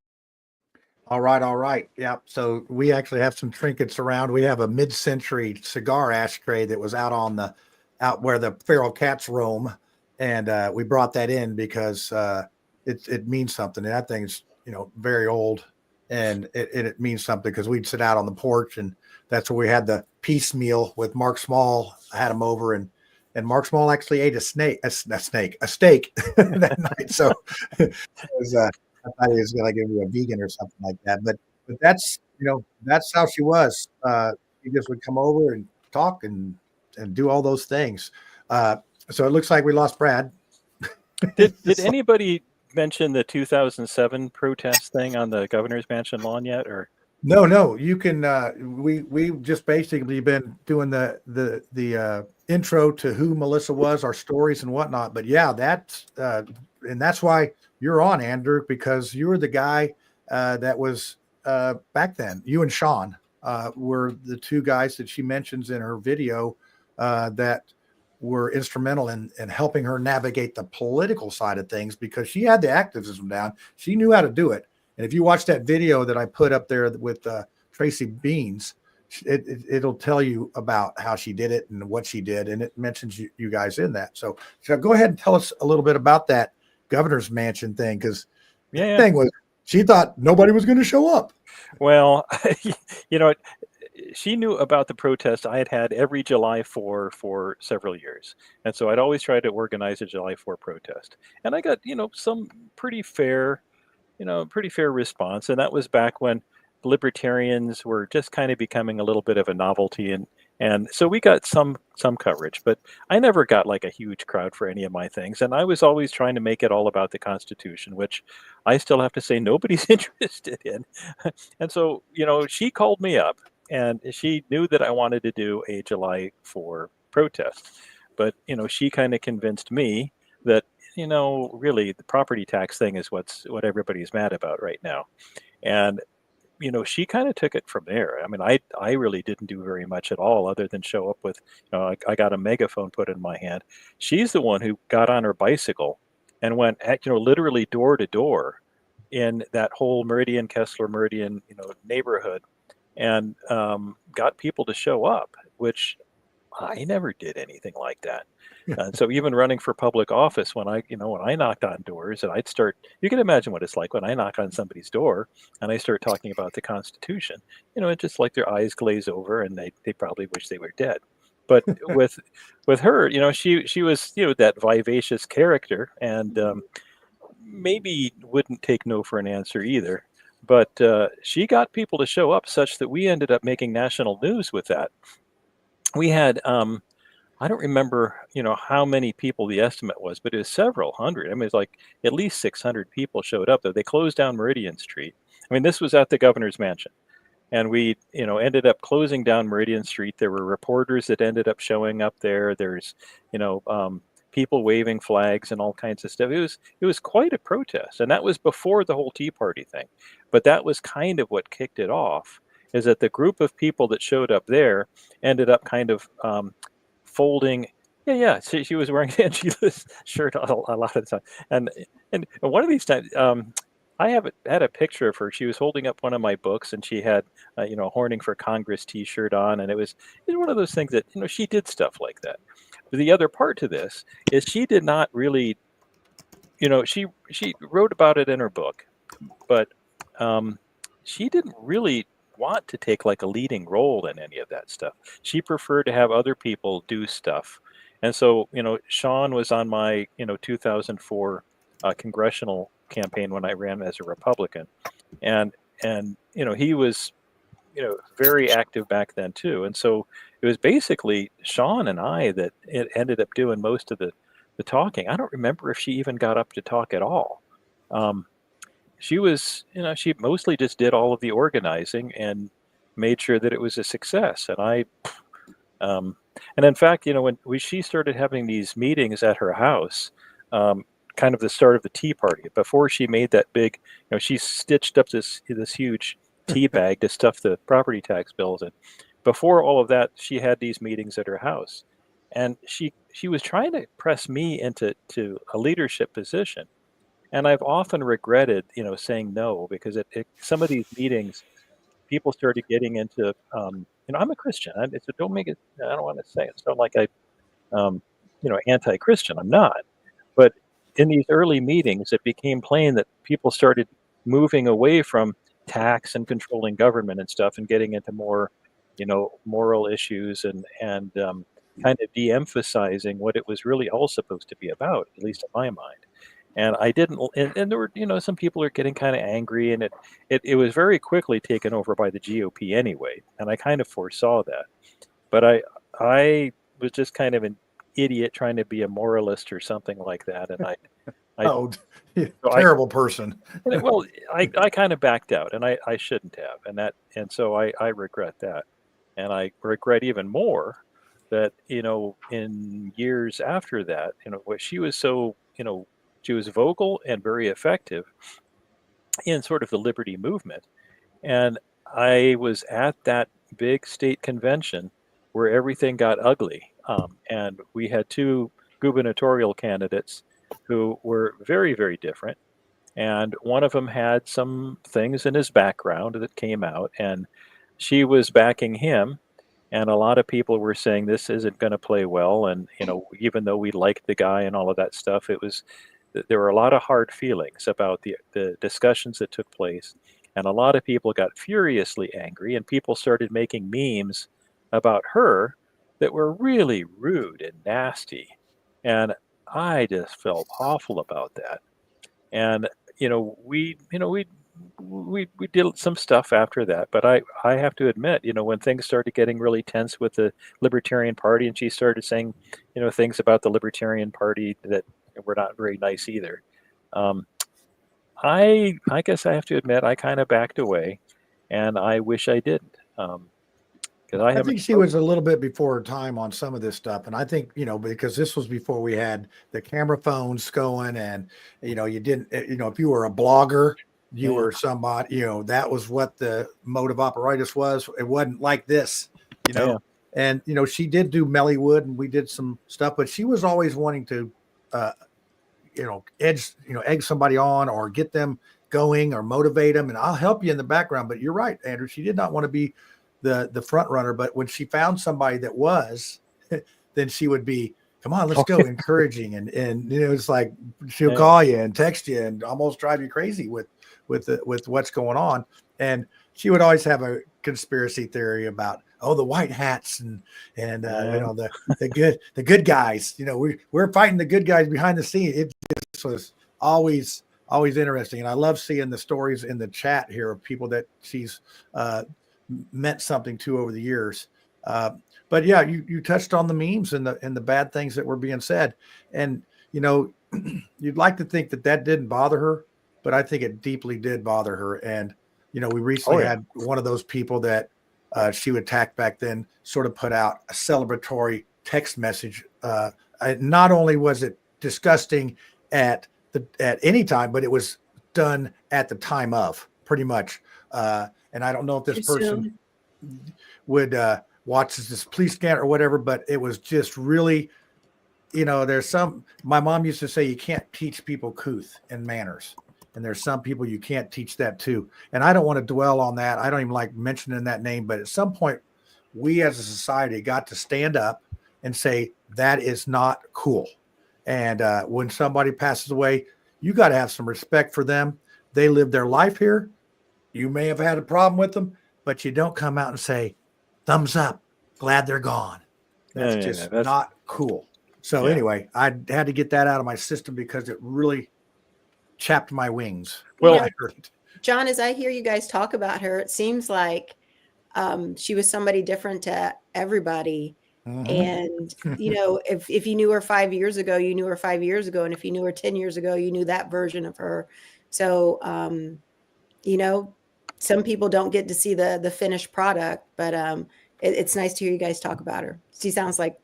All right. Yeah. So we actually have some trinkets around. We have a mid-century cigar ashtray that was out where the feral cats roam. And we brought that in because it means something. And that thing's, very old, and it means something because we'd sit out on the porch, and that's where we had the peace meal with Mark Small. I had him over, and Mark Small actually ate a steak that night. So it was, I thought he was going to give me a vegan or something like that. But that's, that's how she was. She just would come over and talk and do all those things. So it looks like we lost Brad.
Did anybody mention the 2007 protest thing on the governor's mansion lawn yet? Or
no, you can. We've just basically been doing the intro to who Melyssa was, our stories and whatnot. But yeah, that's and that's why you're on, Andrew, because you were the guy that was back then. You and Sean were the two guys that she mentions in her video that were instrumental in helping her navigate the political side of things, because she had the activism down. She knew how to do it. And if you watch that video that I put up there with Tracy Beans, it'll tell you about how she did it and what she did. And it mentions you guys in that. So go ahead and tell us a little bit about that governor's mansion thing. Cause the thing was, she thought nobody was going to show up.
Well, she knew about the protest I had every July 4 for several years. And so I'd always try to organize a July 4 protest. And I got, some pretty fair response. And that was back when libertarians were just kind of becoming a little bit of a novelty. And so we got some coverage, but I never got like a huge crowd for any of my things. And I was always trying to make it all about the Constitution, which I still have to say nobody's interested in. And so, she called me up, and she knew that I wanted to do a July 4 protest. But, she kind of convinced me that, really the property tax thing is what everybody's mad about right now. And, she kind of took it from there. I mean, I really didn't do very much at all other than show up with, I got a megaphone put in my hand. She's the one who got on her bicycle and went, literally door to door in that whole Kessler Meridian, neighborhood, and got people to show up, which I never did anything like that. And so even running for public office, when I knocked on doors, and you can imagine what it's like when I knock on somebody's door and I start talking about the Constitution, it's just like their eyes glaze over and they probably wish they were dead. But with her, she was, that vivacious character, and maybe wouldn't take no for an answer either. But she got people to show up such that we ended up making national news with that. We had, I don't remember, how many people the estimate was, but it was several hundred. I mean, it's like at least 600 people showed up. They closed down Meridian Street. I mean, this was at the governor's mansion. And we, ended up closing down Meridian Street. There were reporters that ended up showing up there. There's, people waving flags and all kinds of stuff. It was quite a protest, and that was before the whole Tea Party thing. But that was kind of what kicked it off. Is that the group of people that showed up there ended up kind of folding. Yeah. She was wearing an Angela's shirt a lot of the time, and one of these times, I had a picture of her. She was holding up one of my books, and she had a Horning for Congress T-shirt on, and it was one of those things that she did stuff like that. But the other part to this is she did not really, she wrote about it in her book, but she didn't really want to take like a leading role in any of that stuff. She preferred to have other people do stuff. And so, Sean was on my, 2004 congressional campaign when I ran as a Republican. And he was, very active back then too. And so it was basically Sean and I that it ended up doing most of the talking. I don't remember if she even got up to talk at all. She was, she mostly just did all of the organizing and made sure that it was a success. And and in fact, when she started having these meetings at her house, kind of the start of the Tea Party, before she made that big, she stitched up this huge tea bag to stuff the property tax bills in. Before all of that, she had these meetings at her house, and she was trying to press me into a leadership position. And I've often regretted, saying no, because some of these meetings, people started getting into, I'm a Christian. So don't make it, I don't want to say it sound like anti-Christian. I'm not. But in these early meetings, it became plain that people started moving away from tax and controlling government and stuff and getting into more, moral issues and kind of de-emphasizing what it was really all supposed to be about, at least in my mind. And I didn't, and there were, some people are getting kind of angry, and it was very quickly taken over by the GOP anyway. And I kind of foresaw that, but I was just kind of an idiot trying to be a moralist or something like that. And
terrible person.
Well, I kind of backed out, and I shouldn't have. And so I regret that. And I regret even more that, in years after that, what she was so, she was vocal and very effective in sort of the liberty movement. And I was at that big state convention where everything got ugly. And we had two gubernatorial candidates who were very, very different. And one of them had some things in his background that came out, and she was backing him. And a lot of people were saying this isn't going to play well. And, even though we liked the guy and all of that stuff, there were a lot of hard feelings about the discussions that took place. And a lot of people got furiously angry, and people started making memes about her that were really rude and nasty. And I just felt awful about that. And, we did some stuff after that, but I have to admit, when things started getting really tense with the Libertarian Party, and she started saying, things about the Libertarian Party that were not very nice either. I guess I have to admit, I kind of backed away, and I wish I didn't.
I think she was a little bit before her time on some of this stuff. And I think, because this was before we had the camera phones going, and, you didn't, if you were a blogger, you were somebody, that was what the mode of operatus was. It wasn't like this, and, she did do Mellywood, and we did some stuff, but she was always wanting to, egg somebody on or get them going or motivate them. And I'll help you in the background, but you're right, Andrew. She did not want to be the front runner, but when she found somebody that was, then she would be, come on, let's go, encouraging. And it's like, she'll call you and text you and almost drive you crazy with what's going on. And she would always have a conspiracy theory about, the white hats and the good guys, we're fighting the good guys behind the scenes. It just was always interesting. And I love seeing the stories in the chat here of people that she's, meant something to over the years. But yeah, you touched on the memes and the bad things that were being said. And, you'd like to think that didn't bother her, but I think it deeply did bother her. And, we recently had one of those people that she would attack back then sort of put out a celebratory text message not only was it disgusting at any time, but it was done at the time of, pretty much. And I don't know if this person would watch this police scan or whatever, but it was just really, my mom used to say you can't teach people couth and manners. And there's some people you can't teach that to. And I don't want to dwell on that. I don't even like mentioning that name, but at some point we as a society got to stand up and say, that is not cool. And when somebody passes away, you got to have some respect for them. They lived their life here. You may have had a problem with them, but you don't come out and say, thumbs up, glad they're gone. That's not cool. So anyway, I had to get that out of my system because it really chapped my wings.
Well, John, as I hear you guys talk about her, it seems like she was somebody different to everybody. Mm-hmm. And, if you knew her 5 years ago, you knew her 5 years ago. And if you knew her 10 years ago, you knew that version of her. So, some people don't get to see the finished product, but it's nice to hear you guys talk about her. She sounds like,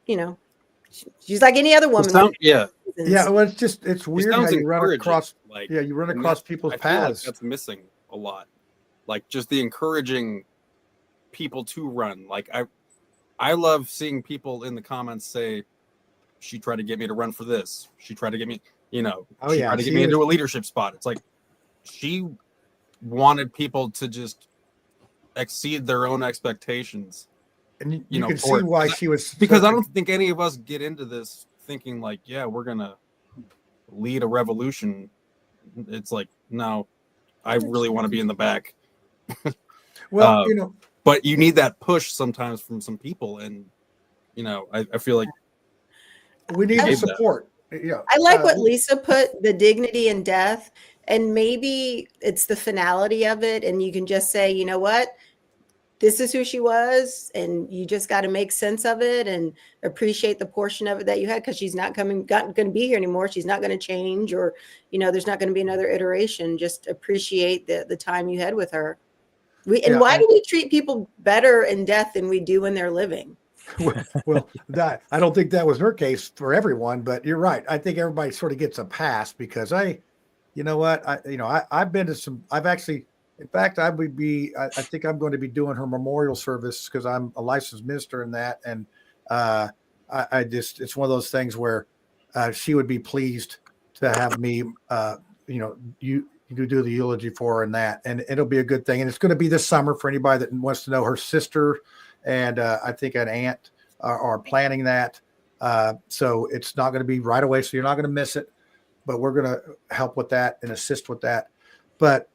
she's like any other woman.
Yeah. Well, it's weird how you run across, you run across people's paths.
That's missing a lot. Like just the encouraging people to run. Like I love seeing people in the comments say, she tried to get me to run for this. She tried to get me, tried to get me into a leadership spot. It's like she wanted people to just exceed their own expectations.
And you can see why she was.
Because I don't think any of us get into this thinking like, yeah, we're going to lead a revolution. It's like, no, I really want to be in the back.
Well,
but you need that push sometimes from some people. And, I feel like
we need the support. Yeah.
I like what Lisa put, the dignity in death. And maybe it's the finality of it. And you can just say, you know what? This is who she was. And you just got to make sense of it and appreciate the portion of it that you had, because she's not going to be here anymore. She's not going to change, or, there's not going to be another iteration. Just appreciate the time you had with her. Why do we treat people better in death than we do when they're living?
Well, I don't think that was her case for everyone, but you're right. I think everybody sort of gets a pass because I've been to some, in fact, I think I'm going to be doing her memorial service because I'm a licensed minister in that. And it's one of those things where she would be pleased to have me, you do the eulogy for her and that, and it'll be a good thing. And it's going to be this summer for anybody that wants to know. Her sister and I think an aunt are planning that. So it's not going to be right away. So you're not going to miss it, but we're going to help with that and assist with that. But,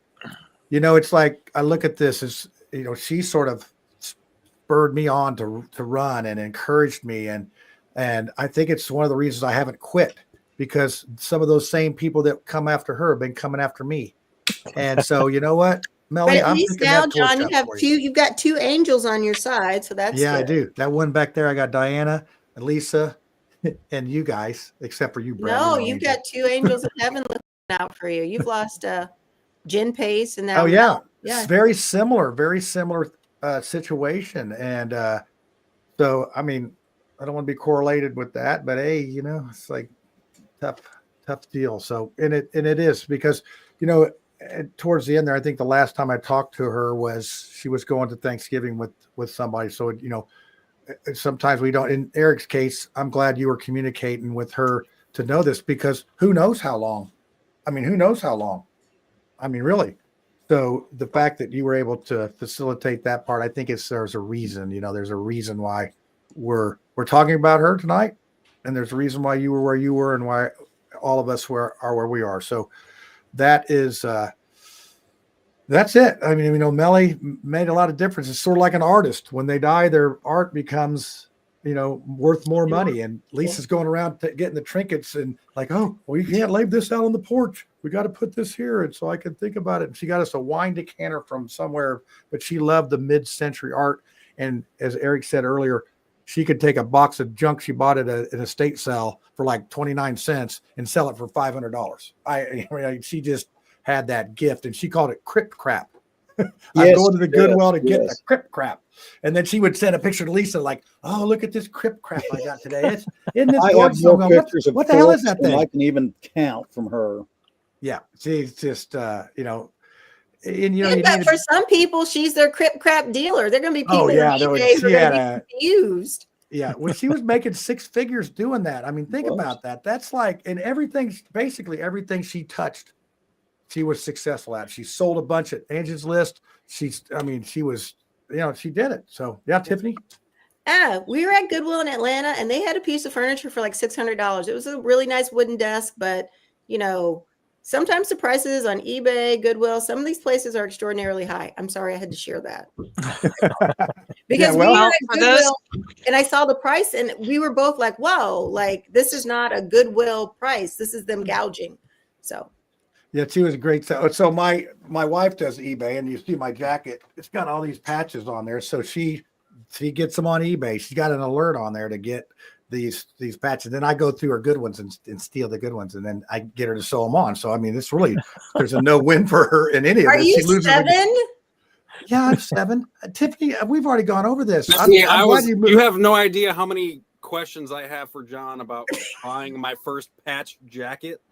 it's like, I look at this as, she sort of spurred me on to run and encouraged me. And I think it's one of the reasons I haven't quit, because some of those same people that come after her have been coming after me. And so, you know what, Melly,
at least now, John, you've got two angels on your side. So that's
good. I do. That one back there, I got Diana, Lisa, and you guys, except for you, Brad.
No, you've got two angels in heaven looking out for you. You've lost Jen Pace and now.
Oh yeah. It's very similar situation. And so, I mean, I don't want to be correlated with that, but hey, it's like tough deal. So, and it is because, towards the end there, I think the last time I talked to her was she was going to Thanksgiving with somebody. So, sometimes we don't. In Eric's case, I'm glad you were communicating with her to know this, because who knows how long? I mean, really. So the fact that you were able to facilitate that part, I think there's a reason. There's a reason why we're talking about her tonight, and there's a reason why you were where you were and why all of us are where we are. So that is that's it. I mean, Melly made a lot of difference. It's sort of like an artist. When they die, their art becomes, worth more money. And Lisa's going around getting the trinkets and like, oh, well, you can't leave this out on the porch. We got to put this here. And so I could think about it. And she got us a wine decanter from somewhere, but she loved the mid-century art. And as Eric said earlier, she could take a box of junk she bought at an estate sale for like 29 cents and sell it for $500. She just had that gift, and she called it crypt crap. I'm
Yes,
going to the
she did.
Goodwill to get the
Yes.
crip crap. And then she would send a picture to Lisa, like, oh, look at this crip crap I got today. Isn't this
I have
gorgeous?
more
I'm going,
pictures of
what the hell is
forks
that
than I
thing?
can even count from her.
Yeah, she's just, you know, and you know,
Yeah,
you
but
need
for
to,
some people, she's their crip crap dealer. They're going to be people
oh
on
yeah, there was,
eBay who are
she
going
had
to
a,
be confused.
yeah, well, she was making 6 figures doing that. I mean, think
Was.
about that. That's like, and everything, basically everything she touched, she was successful at. She sold a bunch at Angie's List. I mean, she was, you know, she did it. So yeah, Tiffany.
We were at Goodwill in Atlanta, and they had a piece of furniture for like $600. It was a really nice wooden desk, but you know, sometimes the prices on eBay, Goodwill, some of these places are extraordinarily high. I'm sorry, I had to share that because we were at Goodwill, and I saw the price, and we were both like, "Whoa! Like this is not a Goodwill price. This is them gouging." So.
Yeah, she was a great. So my wife does eBay, and you see my jacket. It's got all these patches on there. So she gets them on eBay. She's got an alert on there to get these patches. Then I go through her good ones and steal the good ones, and then I get her to sew them on. So I mean, it's really there's a no win for her in any of
Are
this.
you
She loses
7?
Yeah, I'm 7. Tiffany, we've already gone over this.
You have no idea how many questions I have for John about buying my first patch jacket.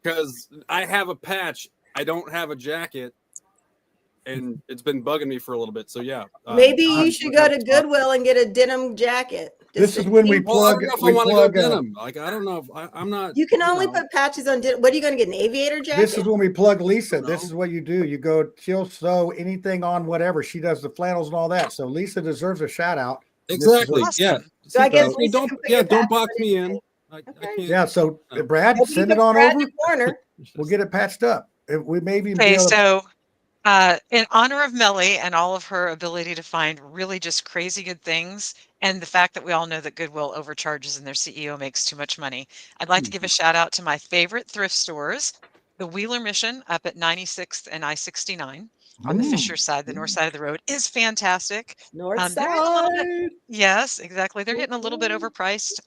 Because I have a patch, I don't have a jacket, and it's been bugging me for a little bit. So yeah,
maybe you should go to Goodwill and get a denim jacket.
This is when we plug.
I don't know if I want to go denim. Like I don't know. I'm not.
You can only put patches on denim. What are you going to get? An aviator jacket?
This is when we plug Lisa. This is what you do. You go. She'll sew anything on whatever. She does the flannels and all that. So Lisa deserves a shout out.
Exactly. Yeah.
So I guess
don't box me in. I can't.
Yeah. So Brad, send it on over. We'll get it patched up. We maybe.
Okay, so in honor of Melly and all of her ability to find really just crazy good things, and the fact that we all know that Goodwill overcharges and their CEO makes too much money, I'd like to give a shout out to my favorite thrift stores, the Wheeler Mission up at 96th and I-69 on the Fisher side, the north side of the road, is fantastic.
North
They're getting a little bit,
side.
yes, exactly. They're getting a little bit overpriced,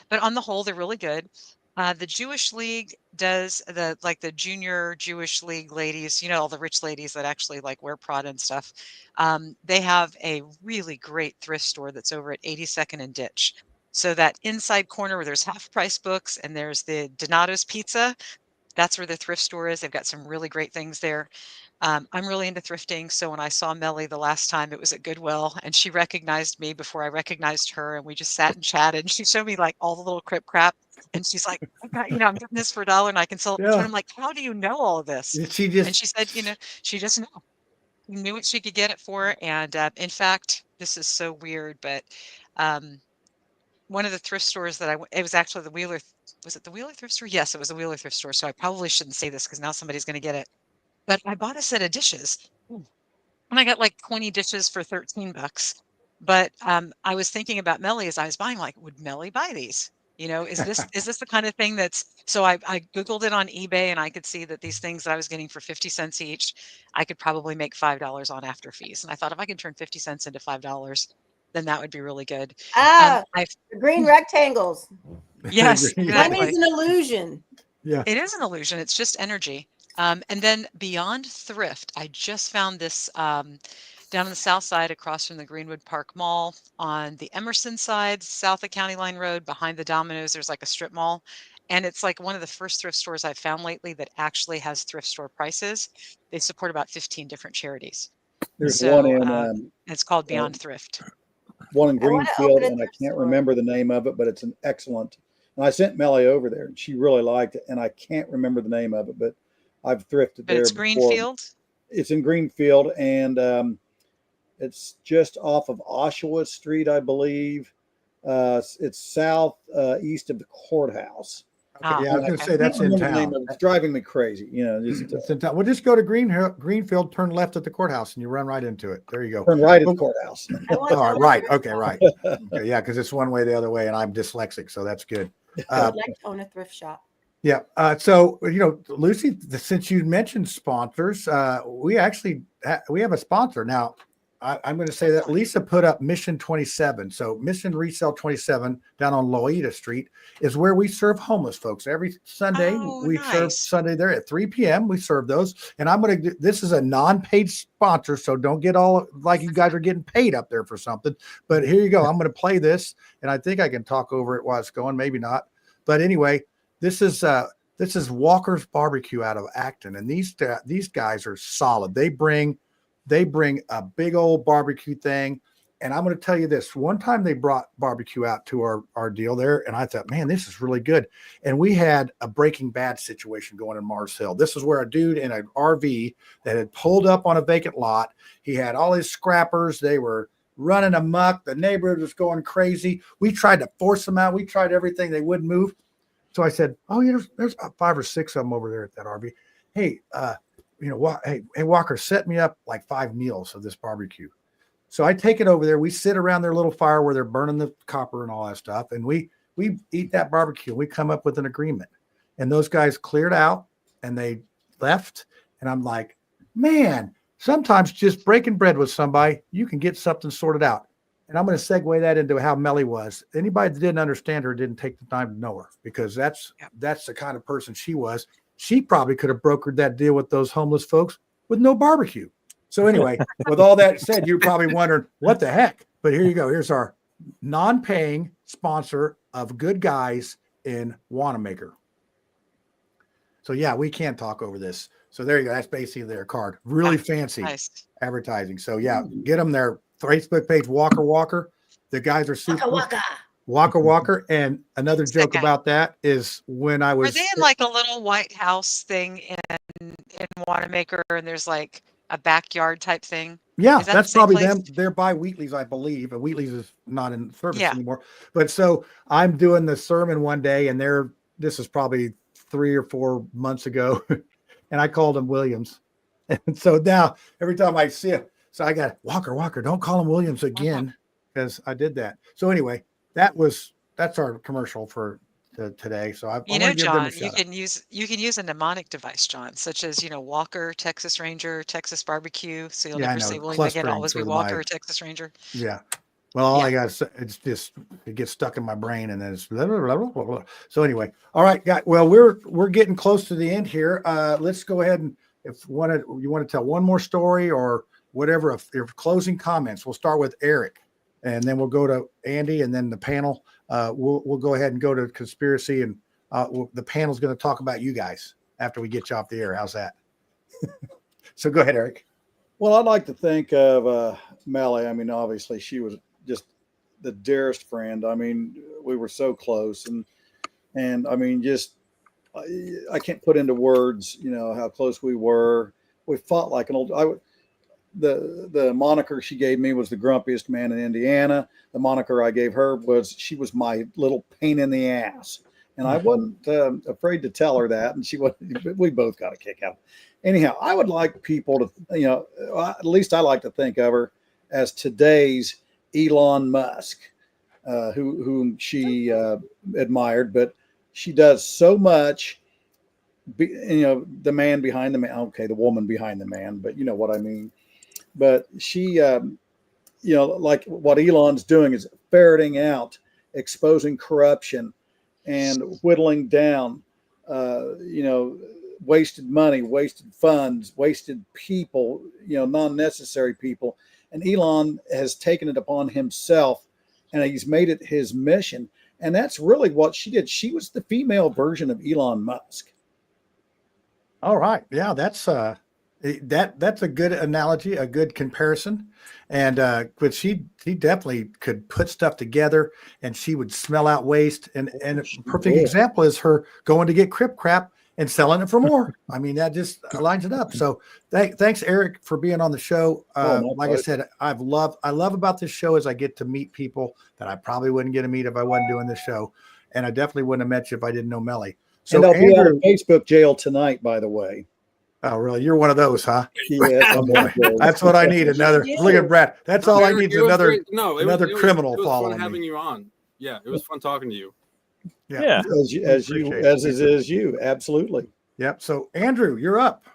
but on the whole, they're really good. The Jewish League does the junior Jewish League ladies, you know, all the rich ladies that actually like wear Prada and stuff. They have a really great thrift store that's over at 82nd and Ditch. So that inside corner where there's half price books and there's the Donato's Pizza, that's where the thrift store is. They've got some really great things there. I'm really into thrifting. So when I saw Melly the last time, it was at Goodwill, and she recognized me before I recognized her. And we just sat and chatted. And she showed me like all the little crap. And she's like, I'm getting this for $1 and I can sell it. Yeah. And I'm like, how do you know all of this? And she said, she just knew what she could get it for. And in fact, this is so weird, but one of the thrift stores that it was actually the Wheeler. Was it the Wheeler thrift store? Yes, it was the Wheeler thrift store. So I probably shouldn't say this because now somebody's going to get it. But I bought a set of dishes and I got like 20 dishes for $13. But I was thinking about Melly as I was buying, like, would Melly buy these? You know, is this the kind of thing so I Googled it on eBay and I could see that these things that I was getting for 50 cents each, I could probably make $5 on after fees. And I thought if I could turn 50 cents into $5, then that would be really good.
The green rectangles.
Yes, exactly.
Money is an illusion.
Yeah.
It is an illusion. It's just energy. And then beyond thrift, I just found this down on the south side across from the Greenwood Park Mall on the Emerson side, south of County Line Road, behind the Domino's, there's like a strip mall. And it's like one of the first thrift stores I've found lately that actually has thrift store prices. They support about 15 different charities.
There's one in
it's called Beyond Thrift.
One in Greenfield, and I can't remember the name of it, but it's an excellent. And I sent Melly over there, and she really liked it. And I can't remember the name of it, but I've thrifted there.
It's Greenfield.
It's in Greenfield, and it's just off of Oshawa Street, I believe. It's south east of the courthouse.
Okay, yeah, I was going to say that's in town.
It's driving me crazy. You know,
it's in town. We'll just go to Greenfield, turn left at the courthouse, and you run right into it. There you go.
Turn right at the courthouse.
All right. Okay. Right. Okay, yeah, because it's one way the other way, and I'm dyslexic, so that's good.
I'd like to own a thrift shop.
Yeah. So Lucy, since you mentioned sponsors, we actually we have a sponsor now. I'm going to say that Lisa put up Mission 27. So Mission Resale 27 down on Loida Street is where we serve homeless folks. Every Sunday, we serve Sunday there at 3 p.m. We serve those. And I'm going to, this is a non-paid sponsor, so don't get all like you guys are getting paid up there for something. But here you go. I'm going to play this, and I think I can talk over it while it's going, maybe not. But anyway, this is Walker's Barbecue out of Acton. And these guys are solid. They bring a big old barbecue thing. And I'm going to tell you this. One time they brought barbecue out to our deal there. And I thought, man, this is really good. And we had a Breaking Bad situation going in Mars Hill. This is where a dude in an RV that had pulled up on a vacant lot. He had all his scrappers. They were running amok. The neighborhood was going crazy. We tried to force them out. We tried everything. They wouldn't move. So I said, oh, yeah, there's about 5 or 6 of them over there at that RV. Hey, hey, Walker, set me up like 5 meals of this barbecue. So I take it over there. We sit around their little fire where they're burning the copper and all that stuff. And we eat that barbecue. We come up with an agreement. And those guys cleared out and they left. And I'm like, man, sometimes just breaking bread with somebody, you can get something sorted out. And I'm going to segue that into how Melly was. Anybody that didn't understand her didn't take the time to know her, because that's the kind of person she was. She probably could have brokered that deal with those homeless folks with no barbecue. So anyway, with all that said, you're probably wondering what the heck. But here you go. Here's our non-paying sponsor of Good Guys in Wanamaker. So yeah, we can't talk over this. So there you go. That's basically their card. Really fancy advertising. So yeah, get them their Facebook page, Walker. The guys are super. Walker. And another joke about that is when I was.
Are they in like a little White House thing in Wanamaker, and there's like a backyard type thing?
Yeah, that's probably them. They're by Wheatley's, I believe. And Wheatley's is not in service anymore. But so I'm doing the sermon one day, and this is probably 3 or 4 months ago, and I called him Williams. And so now every time I see him, so I got Walker, don't call him Williams again, because I did that. So anyway, that's our commercial for today. So I
John, you can use a mnemonic device, John, such as Walker, Texas Ranger, Texas Barbecue. So you'll never say William again. Always be Walker, Texas Ranger.
Yeah. Well, all I got is it gets stuck in my brain, and then it's blah, blah, blah, blah, blah. So anyway, all right, guys. Well, we're getting close to the end here. Let's go ahead and if you want to tell one more story or whatever, if your closing comments, we'll start with Eric, and then we'll go to Andy, and then the panel. We'll go ahead and go to conspiracy, and the panel's going to talk about you guys after we get you off the air. How's that? So go ahead, Eric.
Well, I'd like to think of Melly. I mean, obviously she was just the dearest friend. I mean, we were so close, and I mean, just I can't put into words, how close we were. We fought like an old. The moniker she gave me was the grumpiest man in Indiana. The moniker I gave her was she was my little pain in the ass, and I wasn't afraid to tell her that. And we both got a kick out. Anyhow, I would like people to, at least I like to think of her as today's Elon Musk, whom she admired, but she does so much. The man behind the man. Okay, the woman behind the man, but you know what I mean. But she, like what Elon's doing is ferreting out, exposing corruption, and whittling down, wasted money, wasted funds, wasted people, non-necessary people. And Elon has taken it upon himself, and he's made it his mission. And that's really what she did. She was the female version of Elon Musk.
All right. Yeah, that's a good analogy, a good comparison. And but she definitely could put stuff together, and she would smell out waste. And a perfect example is her going to get crap and selling it for more. I mean, that just lines it up. So thanks, Eric, for being on the show. Like I said, I love about this show is I get to meet people that I probably wouldn't get to meet if I wasn't doing this show. And I definitely wouldn't have met you if I didn't know Melly. So
and I'll be out of Facebook jail tonight, by the way.
Oh, really? You're one of those, huh?
Yeah.
Oh, boy. That's what I need. Look at Brad. That's all I need is another criminal following
fun having
me.
you on. Yeah, it was fun talking to you.
Yeah.
As is you. Absolutely.
Yep. So Andrew, you're up.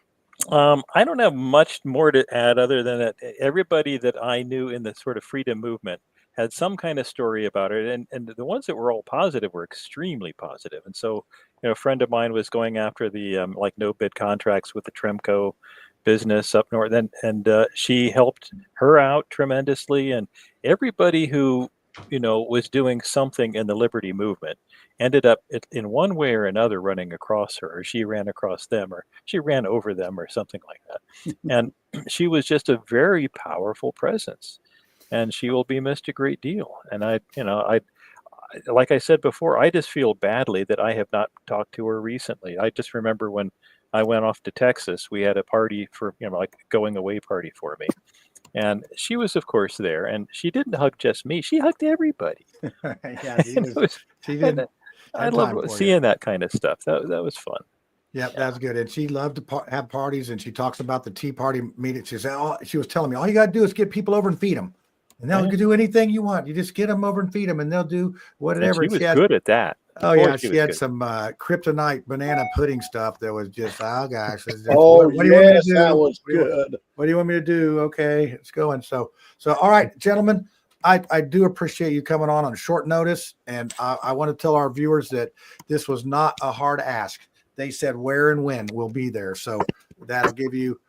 I don't have much more to add other than that everybody that I knew in the sort of freedom movement had some kind of story about it, and the ones that were all positive were extremely positive. And so, a friend of mine was going after the like no bid contracts with the Tremco business up north, and she helped her out tremendously, and everybody who was doing something in the liberty movement ended up in one way or another running across her, or she ran across them, or she ran over them, or something like that. And she was just a very powerful presence, and she will be missed a great deal. And I like I said before, I just feel badly that I have not talked to her recently. I just remember when I went off to Texas, we had a party for, like going away party for me. And she was, of course, there, and she didn't hug just me. She hugged everybody.
Yeah, she didn't.
I love seeing that kind of stuff. That was fun.
Yep, that's good. And she loved to have parties, and she talks about the Tea Party meeting. She said, she was telling me, all you got to do is get people over and feed them. And they'll do anything you want. You just get them over and feed them, and they'll do whatever.
And she was good at that.
Oh, yeah. She had some kryptonite banana pudding stuff that was just, oh, gosh.
What do you want me to do? That was good.
What do you want me to do? Okay, it's going. So, all right, gentlemen, I do appreciate you coming on short notice. And I want to tell our viewers that this was not a hard ask. They said where and when we'll be there. So that'll give you,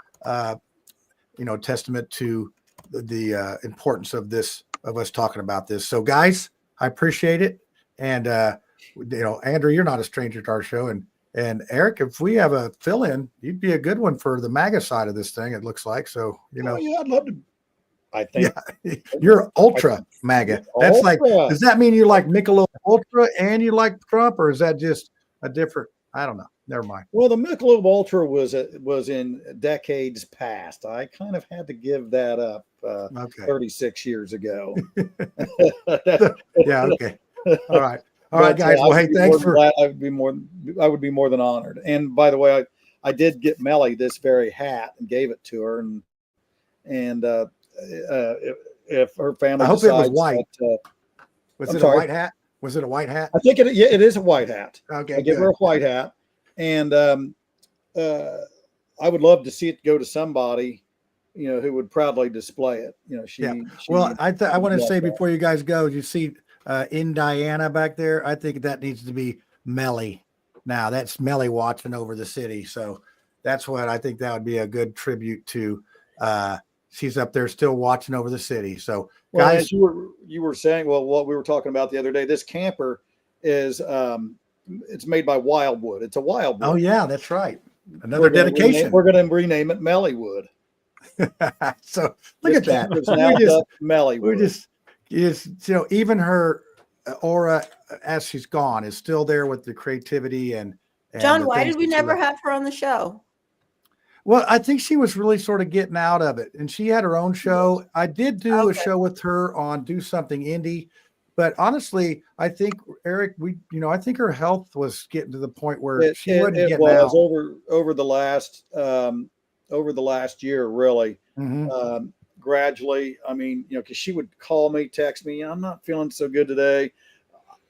testament to the importance of us talking about this. So guys, I appreciate it. And, Andrew, you're not a stranger to our show, and Eric, if we have a fill-in, you'd be a good one for the MAGA side of this thing. It looks like, so,
Oh, yeah, I'd love to. I think
you're ultra MAGA. That's ultra. Like, does that mean you like Michelob Ultra and you like Trump, or is that just a different, I don't know. Never mind.
Well, the Michelob Ultra was in decades past. I kind of had to give that up 36 years ago.
Yeah. Okay. All right. All right, guys. Well, hey, thanks for.
I would be more than honored. And by the way, I did get Melly this very hat and gave it to her, and if her family,
I hope
decides
it was white. Was it a white hat? Was it a white hat?
I think it is a white hat.
Okay,
I give her a white hat. And I would love to see it go to somebody, who would proudly display it.
Well, I want to say before you guys go, you see in Diana back there, I think that needs to be Melly. Now that's Melly watching over the city. So that's what I think that would be a good tribute to. She's up there still watching over the city. So guys,
as you were saying, well, what we were talking about the other day, this camper is, it's made by Wildwood. It's a Wildwood.
Oh yeah, that's right. Another dedication.
We're going to rename it Mellywood.
So look at that. We're just even her aura as she's gone is still there with the creativity and
John, why did we never have her on the show?
Well, I think she was really sort of getting out of it, and she had her own show. I did do a show with her on Do Something Indie. But honestly, I think Eric, I think her health was getting to the point where she wasn't getting out.
over the last year, really.
Mm-hmm.
Gradually, I mean, because she would call me, text me, I'm not feeling so good today,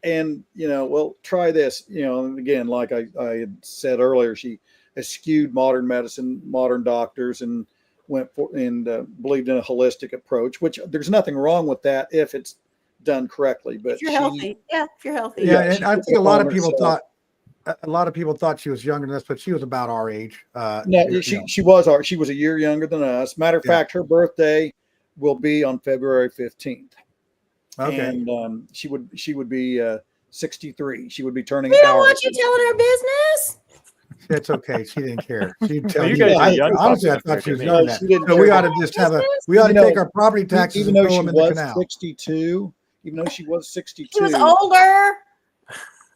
and well, try this. And again, like I had said earlier, she eschewed modern medicine, modern doctors, and went for believed in a holistic approach. Which there's nothing wrong with that if it's done correctly, but
if you're healthy.
And I think a lot of people thought she was younger than us, but she was about our age.
No, she was a year younger than us. Matter of fact, her birthday will be on February 15th.
Okay.
And she would be 63. She would be turning.
We don't want you telling our business.
It's okay. She didn't care. She'd tell
you guys are young.
Honestly, I thought she was young. So we ought to just take our property taxes and throw them in the canal.
62. Even though she was 62.
She was older.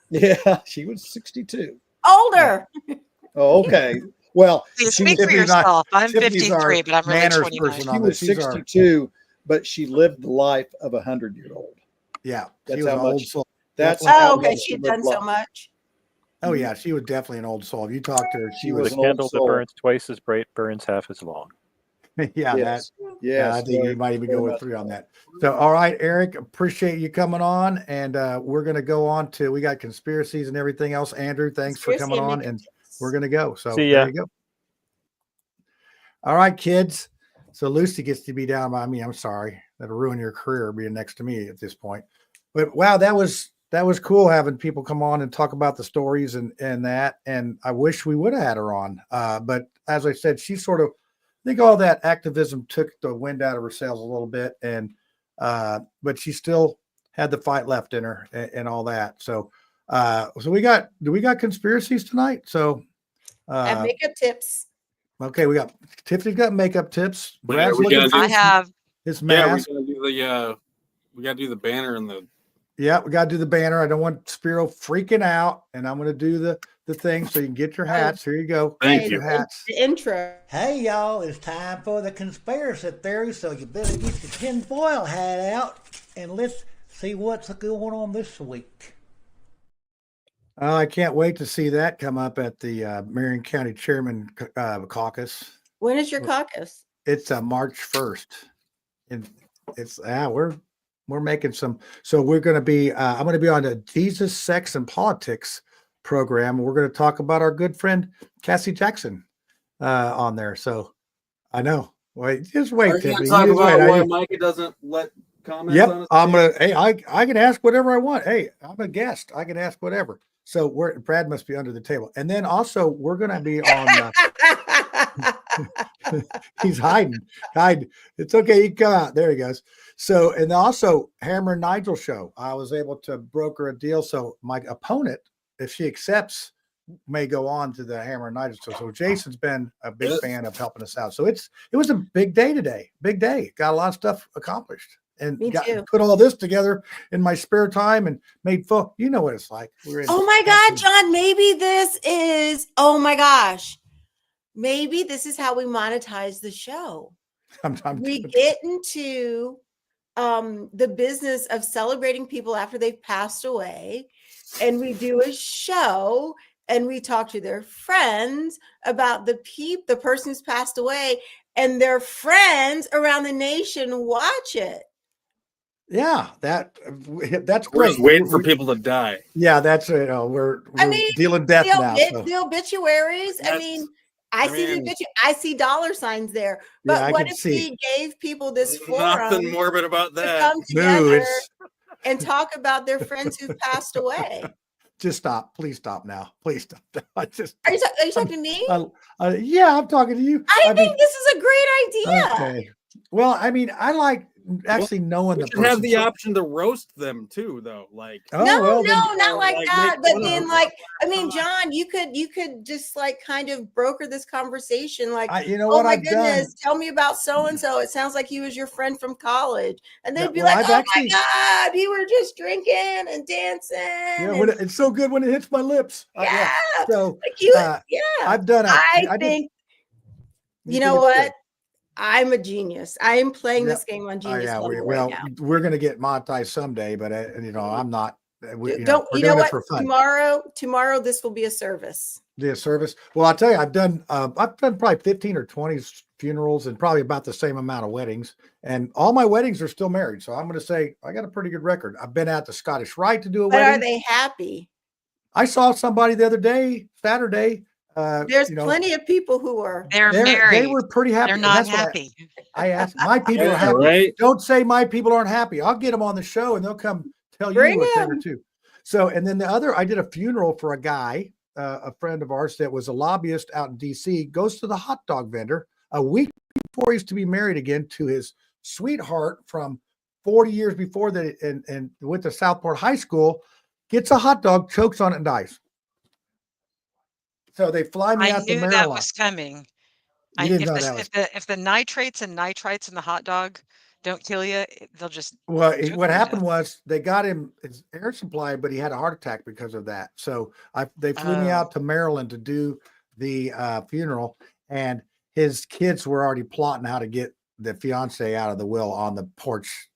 Yeah, she was 62.
Older.
Oh, okay. Well,
speak for yourself. I'm 53, but I'm really 29.
She was 62, but she lived the life of a 100-year-old.
Yeah,
that's how much.
Soul.
That's
okay. She'd done so much.
Oh yeah, she was definitely an old soul. If you talk to her,
she was a candle that burns twice as bright, burns half as long.
Yeah, I think you might even go with 3 on that. So, all right, Eric, appreciate you coming on, and we're going to go on to, we got conspiracies and everything else. Andrew, thanks for coming on, and we're going to go. So, there you go. All right, kids. So Lucy gets to be down by me. I'm sorry. That'll ruin your career being next to me at this point. But wow, that was cool having people come on and talk about the stories and that. And I wish we would have had her on. But as I said, she sort of, I think all that activism took the wind out of her sails a little bit. And but she still had the fight left in her and all that. So do we got conspiracies tonight? So
and makeup tips.
Okay, Tiffany's got makeup tips.
Yeah,
Brad's looking for
I have.
his
Yeah,
mask.
we gotta do the banner and the.
Yeah, we gotta do the banner. I don't want Spiro freaking out, and I'm gonna do the thing so you can get your hats. Here you go.
Thank
Get
you.
your hats.
The intro.
Hey, y'all, it's time for the conspiracy theory, so you better get your tinfoil hat out and let's see what's going on this week.
I can't wait to see that come up at the Marion County Chairman Caucus.
When is your caucus?
It's March 1st, and it's we're making some. So we're going to be. I'm going to be on the Jesus, Sex, and Politics program. We're going to talk about our good friend Cassie Jackson on there. So I know. Wait, just wait,
Are you
Tiffany.
gonna talk
Just
about
wait.
why Micah doesn't let comments
Yep,
on it?
I'm gonna. Hey, I can ask whatever I want. Hey, I'm a guest. I can ask whatever. So Brad must be under the table, and then also we're gonna be on. He's hiding. It's okay. He can come out. There he goes. So, and also Hammer and Nigel show. I was able to broker a deal. So my opponent, if she accepts, may go on to the Hammer and Nigel show. So Jason's been a big fan of helping us out. So it was a big day today. Big day. Got a lot of stuff accomplished. And put all this together in my spare time and made fun. You know what it's like.
Oh my God, John, maybe this is, oh my gosh. Maybe this is how we monetize the show. We get into the business of celebrating people after they've passed away. And we do a show and we talk to their friends about the person who's passed away, and their friends around the nation watch it.
Yeah, that's
We're
great.
just waiting for people to die.
Yeah, that's we're dealing death now.
The obituaries. I see dollar signs there. But
Yeah,
what if we gave people this forum?
Nothing morbid about
to
that.
come together and talk about their friends who've passed away.
Just stop. Please stop now. Please stop.
Are you talking to me?
Yeah, I'm talking to you.
I think this is a great idea.
Okay. Well, I like actually knowing the person.
Have the option to roast them too, though. Like
not like that. But then, John, you could just like kind of broker this conversation. Like, oh my goodness, tell me about so and so. It sounds like he was your friend from college, and they'd be like, oh my God, we were just drinking and dancing.
Yeah, it's so good when it hits my lips.
Yeah.
So
I've
done it.
I think. You know what? I'm a genius. I am playing this game on Genius level right now.
We're going to get monetized someday, but I'm not. We're
doing
it for fun.
Tomorrow, this will be a service.
The service. Well, I'll tell you, I've done probably 15 or 20 funerals and probably about the same amount of weddings, and all my weddings are still married. So I'm going to say I got a pretty good record. I've been out to Scottish Rite to do a wedding.
But are they happy?
I saw somebody the other day, Saturday.
There's plenty of people who are
married.
They were pretty happy.
They're not happy.
I asked, my people are happy. Right? Don't say my people aren't happy. I'll get them on the show and they'll come tell you a thing or two. So, and then I did a funeral for a guy, a friend of ours that was a lobbyist out in DC, goes to the hot dog vendor a week before he's to be married again to his sweetheart from 40 years before that, and went to Southport High School, gets a hot dog, chokes on it, and dies. So they fly me out to Maryland.
I knew that was coming. If the nitrates in the hot dog don't kill you, they'll just.
Well, what happened was they got him his air supply, but he had a heart attack because of that. So they flew me out to Maryland to do the funeral, and his kids were already plotting how to get the fiance out of the will on the porch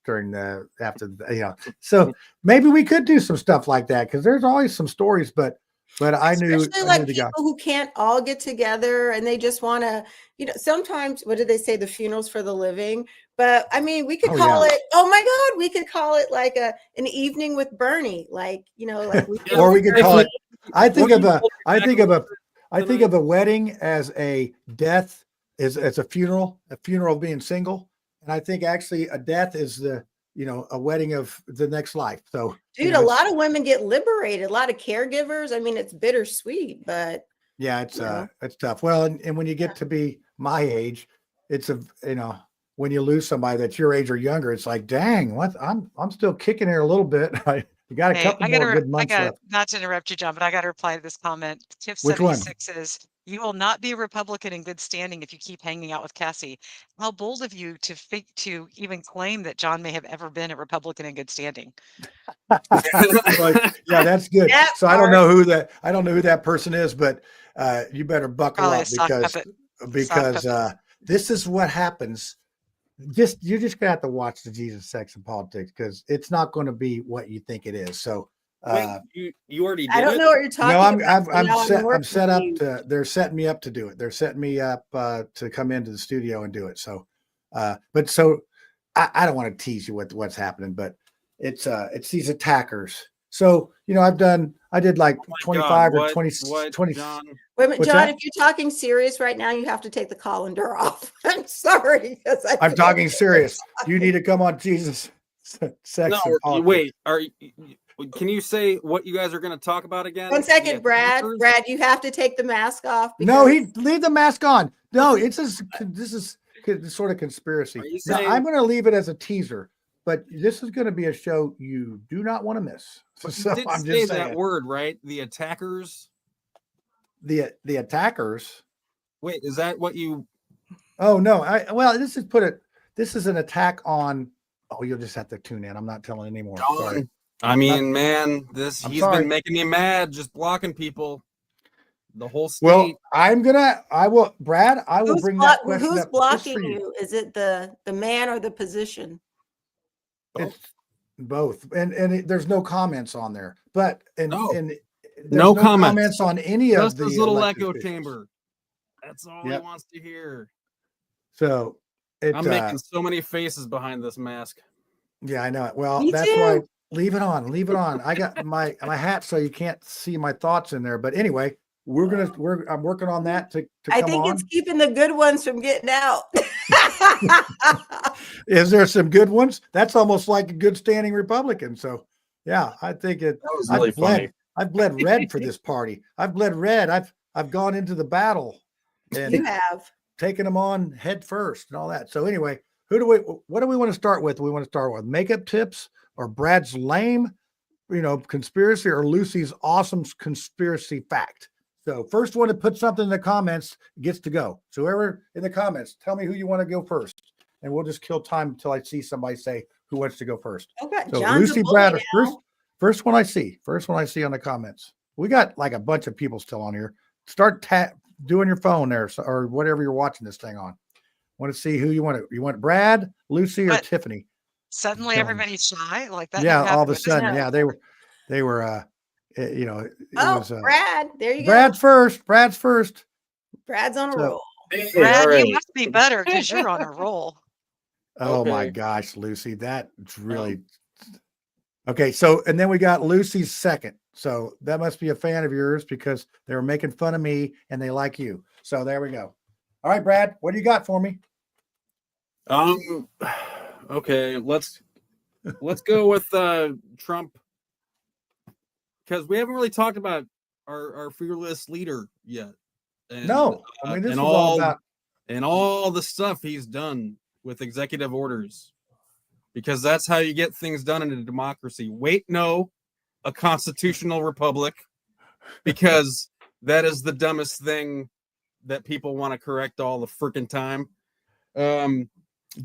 So maybe we could do some stuff like that because there's always some stories, but I knew
people who can't all get together and they just want to, sometimes, what do they say? The funerals for the living. But we could call it, oh my God, we could call it like an evening with Bernie.
Or we could call it, I think of a wedding as a death is it's a funeral being single. And I think actually a death is the, a wedding of the next life. So,
Dude, a lot of women get liberated, a lot of caregivers. I mean, it's bittersweet, but
yeah, it's tough. Well, and when you get to be my age, it's when you lose somebody that's your age or younger, it's like, dang, what I'm still kicking here a little bit. You got a couple more good months left.
Not to interrupt you, John, but I got to reply to this comment. Tip
Which one?
76 is, you will not be a Republican in good standing if you keep hanging out with Cassie. How bold of you to even claim that John may have ever been a Republican in good standing.
Yeah, that's good. So I don't know who that person is, but you better buckle
Probably
up because this is what happens. You're just gonna have to watch the Jesus, Sex, and Politics because it's not going to be what you think it is. So
Wait, you already did
I don't know what you're talking about.
I'm set up to. They're setting me up to do it. They're setting me up to come into the studio and do it. So, I don't want to tease you with what's happening, but it's these attackers. So I did like 25 or 20.
John? Wait a minute, John, if you're talking serious right now, you have to take the colander off. I'm sorry.
I'm talking serious. You need to come on Jesus, Sex, and Politics.
Wait, can you say what you guys are going to talk about again?
1 second, Brad. Brad, you have to take the mask off.
No, leave the mask on. No, this is sort of conspiracy. Now, I'm going to leave it as a teaser, but this is going to be a show you do not want to miss.
So you did say that word, right? The attackers.
The attackers.
Wait, is that what you?
Oh no! This is an attack on. Oh, you'll just have to tune in. I'm not telling anymore. Sorry.
I mean, man, he's been making me mad, just blocking people. The whole state.
Well, Brad, I will bring that question up.
Who's blocking you? Is it the man or the position?
It's both, and there's no comments on there, but
no
comments on any of the
little echo chamber. That's all he wants to hear.
So
I'm making so many faces behind this mask.
Yeah, I know it. Well, that's why. Leave it on. Leave it on. I got my hat, so you can't see my thoughts in there. But anyway, I'm working on that to
I think it's keeping the good ones from getting out.
Is there some good ones? That's almost like a good standing Republican. So yeah, I think it.
That was really funny.
I've bled red for this party. I've bled red. I've gone into the battle. And
you have
taken them on head first and all that. So anyway, what do we want to start with? We want to start with makeup tips, or Brad's lame, conspiracy, or Lucy's awesome conspiracy fact. So first one to put something in the comments gets to go. So whoever in the comments, tell me who you want to go first, and we'll just kill time until I see somebody say who wants to go first.
Okay,
so Lucy, Brad, first one I see on the comments. We got like a bunch of people still on here. Start doing your phone there, or whatever you're watching this thing on. Want to see who you want? You want Brad, Lucy, or Tiffany?
Suddenly everybody's shy like that.
Yeah, all of a sudden, they were. It was
Brad. There you go.
Brad's first.
Brad's on a roll.
Brad, you must be better because you're on a roll.
Oh my gosh, Lucy, that's really okay. So, and then we got Lucy's second. So that must be a fan of yours because they were making fun of me and they like you. So there we go. All right, Brad, what do you got for me?
Okay, let's go with Trump, because we haven't really talked about our fearless leader yet. And,
no, I mean, this is all about
all the stuff he's done with executive orders, because that's how you get things done in a democracy. Wait, no, a constitutional republic, because that is the dumbest thing that people want to correct all the freaking time.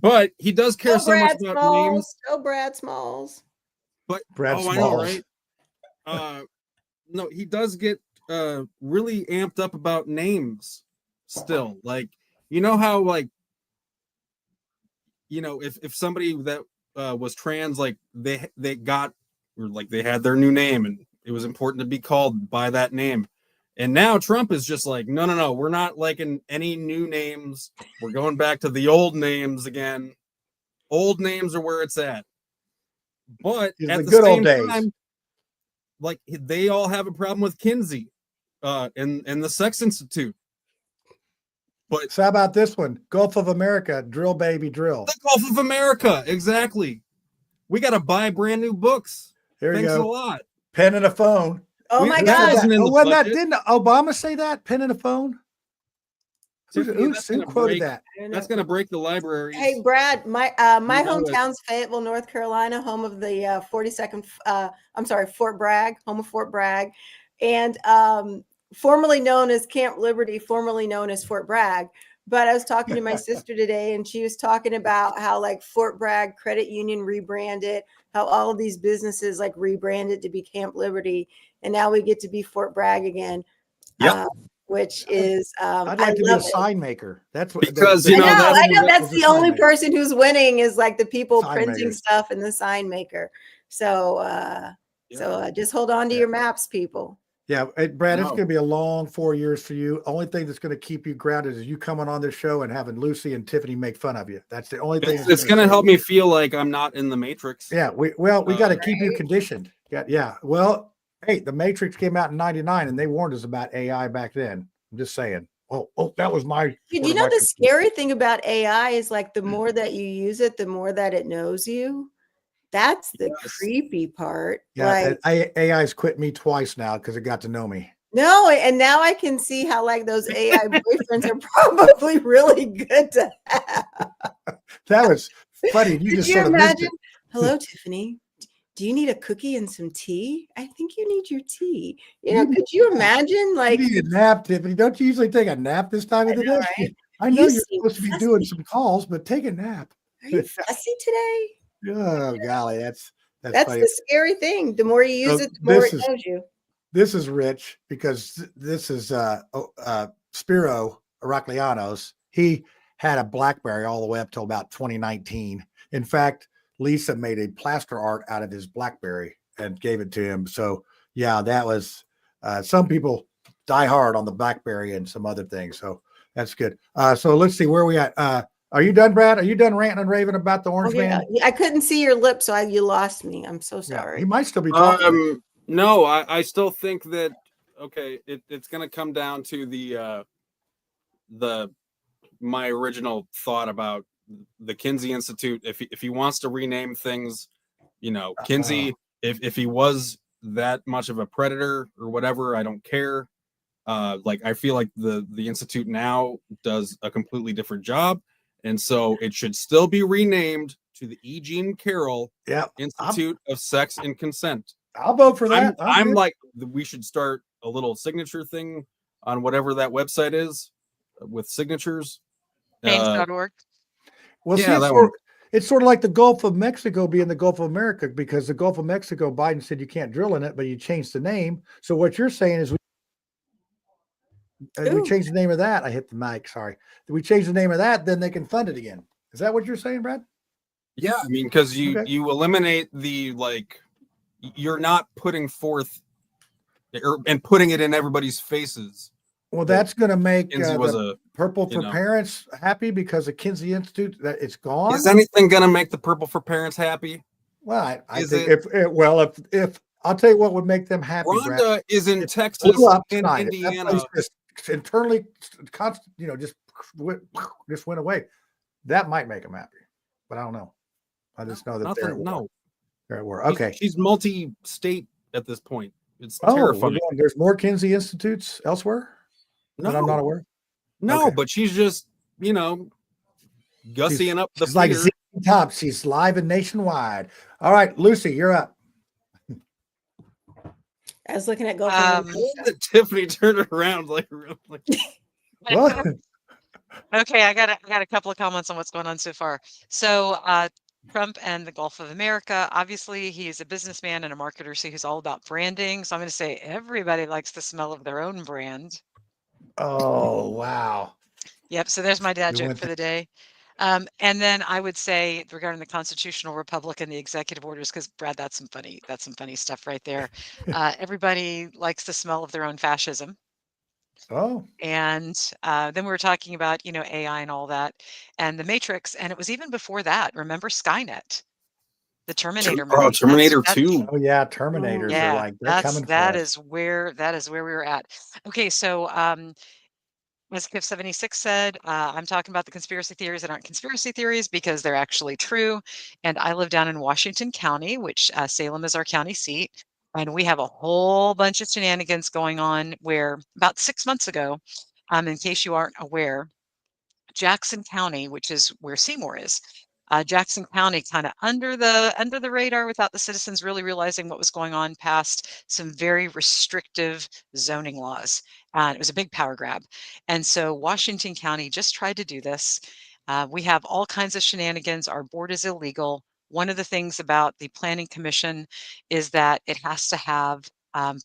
But he does care so much about names.
Oh, Brad Smalls.
But
Brad Smalls.
I know, right? No, he does get really amped up about names still. Like, you know how, like, if somebody that was trans, like they had their new name and it was important to be called by that name. And now Trump is just like, no, we're not liking any new names. We're going back to the old names again. Old names are where it's at. But at the same time, like, they all have a problem with Kinsey and the Sex Institute. But
So how about this one? Gulf of America, drill baby drill.
the Gulf of America, exactly. We got to buy brand new books.
Here you
Thanks
go.
a lot.
Pen and a phone.
Oh my
That
God.
wasn't in the
Wasn't that,
budget.
didn't Obama say that? Pen and a phone?
Tiffany,
Who
that's gonna
quoted
break-
that?
That's going to break the libraries.
Hey, Brad, my
You know it.
hometown's Fayetteville, North Carolina, home of the 42nd, Fort Bragg, home of Fort Bragg, and formerly known as Camp Liberty, formerly known as Fort Bragg. But I was talking to my sister today, and she was talking about how like Fort Bragg Credit Union rebranded, how all of these businesses like rebranded to be Camp Liberty, and now we get to be Fort Bragg again.
Yep.
Which is
I'd like to be a sign maker. That's what
Because,
the-
you know,
I know that's
is a
the
sign
only
maker.
person who's winning is like the people
Sign
printing
makers.
stuff and the sign maker. So just hold on to your maps, people.
Yeah, Brad, it's
No.
going to be a long 4 years for you. Only thing that's going to keep you grounded is you coming on this show and having Lucy and Tiffany make fun of you. That's the only thing.
It's going to help me feel like I'm not in the Matrix.
Yeah, we got to keep you conditioned. Yeah. Well, hey, the Matrix came out in '99, and they warned us about AI back then. I'm just saying. Oh, that was my.
Dude, you know the scary thing about AI is like the more that you use it, the more that it knows you. That's the creepy part.
Yeah,
Like,
AI's quit me twice now because it got to know me.
no, and now I can see how like those AI boyfriends are probably really good to have.
That was funny. You
Could
just
you
sort of missed
imagine?
it.
Hello, Tiffany. Do you need a cookie and some tea? I think you need your tea. You know, could you imagine? Like,
You need a nap, Tiffany. Don't you usually take a nap this time of the day?
right?
I know
You
you're
seem
supposed to be doing some calls, but take a nap.
are you fussy today?
Oh golly, that's
That's
funny.
the scary thing. The more you use
So
it, the more
this
it
is-
knows you.
This is rich because this is Spiro Heraclianos. He had a BlackBerry all the way up till about 2019. In fact, Lisa made a plaster art out of his BlackBerry and gave it to him. So yeah, that was some people die hard on the BlackBerry and some other things. So that's good. So let's see where we at. Are you done, Brad? Are you done ranting and raving about the Orange
Okay,
Man?
I couldn't see your lips, so you lost me. I'm so
Yeah,
sorry.
he might still be talking.
No, I still think that it's going to come down to my original thought about the Kinsey Institute. If he wants to rename things, you know, Kinsey, if he was that much of a predator or whatever, I don't care. Like I feel like the Institute now does a completely different job, and so it should still be renamed to the E. Jean Carroll Institute of Sex and Consent.
I'll vote for that.
I'm like, we should start a little signature thing on whatever that website is with signatures.
Change.org.
Well,
Yeah,
see,
that
it's sort of like the Gulf of Mexico being the Gulf of America, because the Gulf of Mexico, Biden said you can't drill in it, but you changed the name. So what you're saying is we changed the name of that. I hit the mic. Sorry. We changed the name of that, then they can fund it again. Is that what you're saying, Brad?
Yeah, I mean, because you
Okay.
you eliminate you're not putting forth and putting it in everybody's faces.
Well, that's going to make
Kinsey was
the Purple for Parents happy because the Kinsey Institute, that it's gone.
Is anything going to make the Purple for Parents happy?
Well, I
Is
think
it-
if I'll tell you what would make them happy. Brad.
Rhonda is in
If
Texas
blew up
and
tonight, if that
Indiana.
place just internally, just went away. That might make them happy, but I don't know. I just know that they're at war.
No.
They're at war.
She's-
Okay.
She's multi-state at this point. It's
Oh,
terrifying.
there's more Kinsey Institutes elsewhere that I'm not aware.
No,
Okay.
but she's just, gussying up the
She's like
fear.
ZZ Top. She's live and nationwide. All right, Lucy, you're up.
I was looking at Gulf
Tiffany turned around like
What?
Okay, I got a couple of comments on what's going on so far. So Trump and the Gulf of America, obviously he's a businessman and a marketer, so he's all about branding. So I'm going to say everybody likes the smell of their own brand.
Oh, wow.
Yep. So there's my dad
You
joke
went
for the day. And then I would say regarding the constitutional republic and the executive orders, because Brad, that's some funny stuff right there. Everybody likes the smell of their own fascism.
Oh.
And then we were talking about, AI and all that and the Matrix. And it was even before that. Remember Skynet, the Terminator movie.
Terminator 2.
Oh, yeah. Terminators are like, they're coming for us.
that is where we were at. Okay. So as Kif 76 said, I'm talking about the conspiracy theories that aren't conspiracy theories because they're actually true. And I live down in Washington County, which Salem is our county seat. And we have a whole bunch of shenanigans going on where about 6 months ago, in case you aren't aware, Jackson County, which is where Seymour is, Jackson County, kind of under the radar, without the citizens really realizing what was going on, passed some very restrictive zoning laws. It was a big power grab, and so Washington County just tried to do this. We have all kinds of shenanigans. Our board is illegal. One of the things about the Planning Commission is that it has to have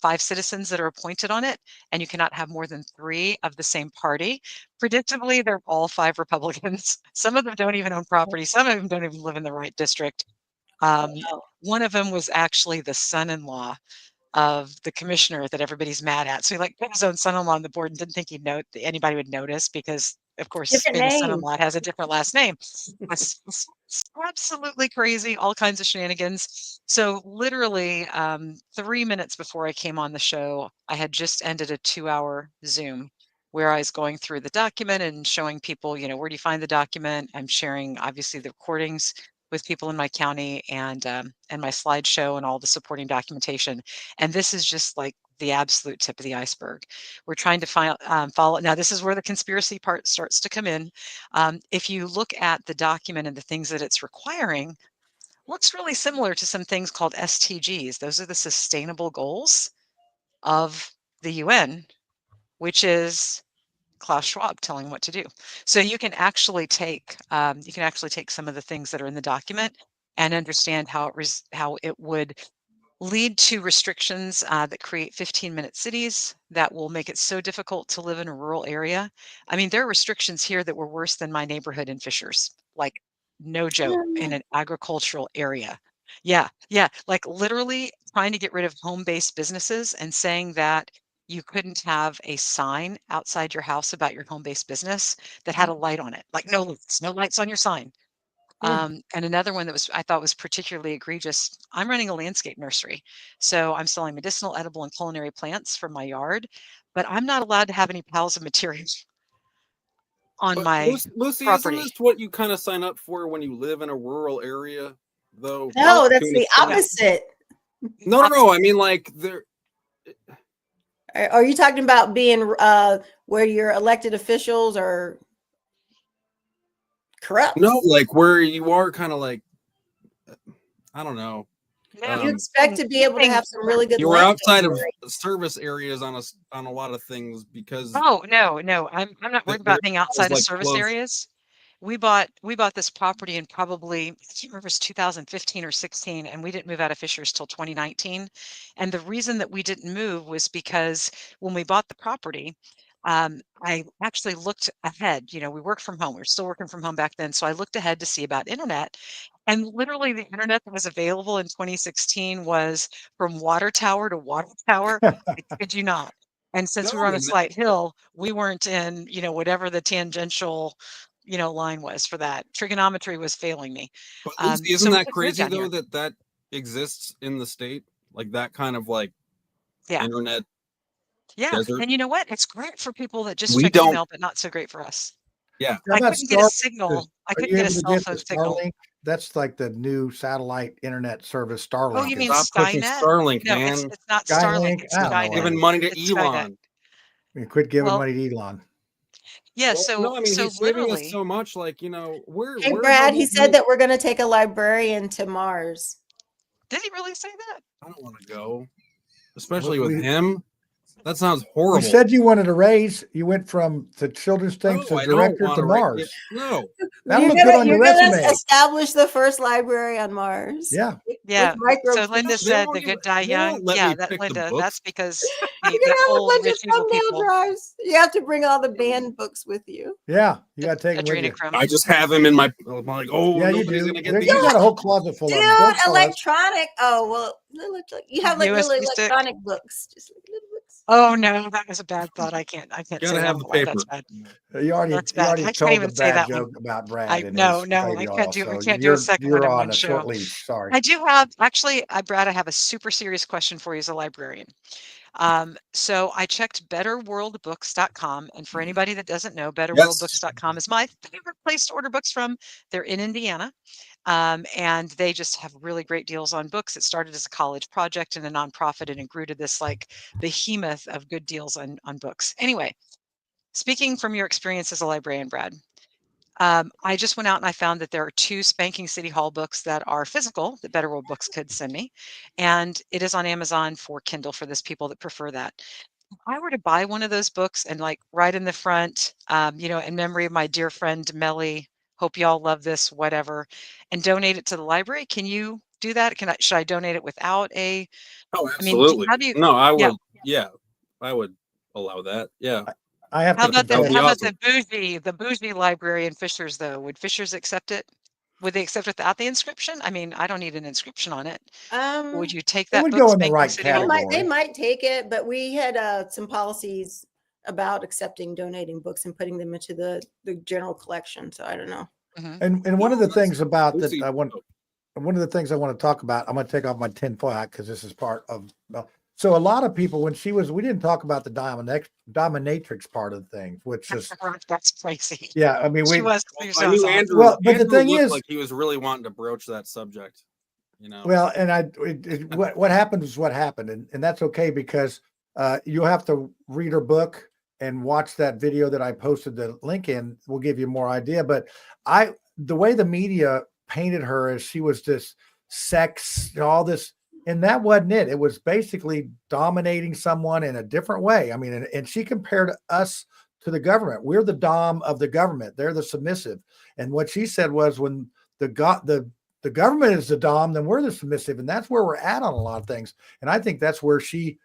5 citizens that are appointed on it, and you cannot have more than 3 of the same party. Predictably, they're all 5 Republicans. Some of them don't even own property. Some of them don't even live in the right district. One of them was actually the son-in-law of the commissioner that everybody's mad at. So he like put his own son-in-law on the board and didn't think anybody would notice because, of course,
Different
being a
name.
son-in-law has a different last name. It's absolutely crazy, all kinds of shenanigans. So literally 3 minutes before I came on the show, I had just ended a 2-hour Zoom where I was going through the document and showing people, where do you find the document? I'm sharing obviously the recordings with people in my county and my slideshow and all the supporting documentation. And this is just like the absolute tip of the iceberg. We're trying to follow. Now, this is where the conspiracy part starts to come in. If you look at the document and the things that it's requiring, looks really similar to some things called STGs. Those are the sustainable goals of the UN, which is Klaus Schwab telling what to do. So you can actually take some of the things that are in the document and understand how it would lead to restrictions that create 15-minute cities that will make it so difficult to live in a rural area. I mean, there are restrictions here that were worse than my neighborhood in Fishers, like no joke, in an agricultural area. Yeah, like literally trying to get rid of home-based businesses and saying that you couldn't have a sign outside your house about your home-based business that had a light on it, like no lights on your sign. And another one that I thought was particularly egregious. I'm running a landscape nursery, so I'm selling medicinal, edible, and culinary plants from my yard, but I'm not allowed to have any piles of materials on
But
my
Lucy,
property.
isn't this what you kind of sign up for when you live in a rural area, though?
No, that's the opposite.
No. I mean, like there.
Are you talking about being where your elected officials are corrupt?
No, like where you are kind of like, I don't know.
You expect to be able to have some really good.
You were outside of service areas on a lot of things because.
Oh no, I'm not worried about being outside of service
close.
areas. We bought this property in probably, I can't remember if it was 2015 or 16, and we didn't move out of Fishers till 2019. And the reason that we didn't move was because when we bought the property, I actually looked ahead. We worked from home. We were still working from home back then. So I looked ahead to see about internet. And literally the internet that was available in 2016 was from water tower to water tower. I kid you not. And since we were on a slight hill, we weren't in, whatever the tangential line was for that. Trigonometry was failing me.
But Lucy, isn't that crazy though that exists in the state, like that kind of like internet?
Yeah,
desert?
and you know what? It's great for people that just check email, but not so great for us.
Yeah,
I couldn't get a signal. I couldn't get a cell phone signal.
That's like the new satellite internet service, Starlink.
Oh, you mean
Stop pushing
Skynet?
Starlink,
No,
man.
it's not Starlink. It's Skynet.
Giving money to
It's
Elon.
Quit giving money to Elon.
Yeah,
no, I mean
so
he's saving
literally,
us so much. Like we're.
Hey, Brad, he said that we're going to take a librarian to Mars.
Did he really say that?
I don't want to go, especially with him. That sounds horrible.
You said you wanted a raise. You went from the children's things to director to Mars.
No,
that'll look good on your resume.
Establish the first library on Mars.
Yeah.
Yeah. So Linda said the good die young. Yeah, that Linda. That's because the old rich evil people.
Drives. You have to bring all the banned books with you.
Yeah, you got to take them with you.
I just have him in my. I'm like,
yeah, you do. You got a whole closet full of
them. Dude, electronic. Oh well, you have like little electronic books. Just like little books.
Oh no, that was a bad thought. I can't say
have the paper.
That's bad.
You already
I can't
told
even
the
say
bad
that
joke
one.
about Brad.
No, I can't do a second
you're
one in
on
one
a
show.
short leash. Sorry.
I do have Brad. I have a super serious question for you as a librarian. So I checked betterworldbooks.com. And for anybody that doesn't know,
Yes.
betterworldbooks.com is my favorite place to order books from. They're in Indiana. And they just have really great deals on books. It started as a college project and a nonprofit, and it grew to this like behemoth of good deals on books. Anyway, speaking from your experience as a librarian, Brad, I just went out and I found that there are 2 Spanking City Hall books that are physical that Better World Books could send me. And it is on Amazon for Kindle for those people that prefer that. If I were to buy one of those books and like right in the front, in memory of my dear friend Melly, hope y'all love this, whatever, and donate it to the library, can you do that? Should I donate it without a,
Oh,
I mean,
absolutely.
how do you,
No, I
yeah.
would. Yeah, I would allow that. Yeah.
I have
How
to
about
That would
confess.
be
how about
awesome.
the bougie library in Fishers though? Would Fishers accept it? Would they accept it without the inscription? I mean, I don't need an inscription on it. Would you take
It
that
would
book,
go in the
Spanking
right
City Hall?
They
category.
might take it, but we had some policies about accepting donating books and putting them into the general collection. So I don't know.
And one of the things about
We'll
that
see.
one of the things I want to talk about, I'm going to take off my tinfoil hat because this is part of. So a lot of people, when we didn't talk about the dominatrix part of things, which is
That's crazy.
yeah. I mean,
She
we
was.
I knew Andrew.
Well, but the
Andrew
thing
looked
is,
like he was really wanting to broach that subject.
well, and what happened is what happened, and that's okay because you'll have to read her book and watch that video that I posted the link in. Will give you more idea. But the way the media painted her as she was this sex, all this, and that wasn't it. It was basically dominating someone in a different way. I mean, and she compared us to the government. We're the dom of the government. They're the submissive. And what she said was when the government is the dom, then we're the submissive. And that's where we're at on a lot of things. And I think that's where she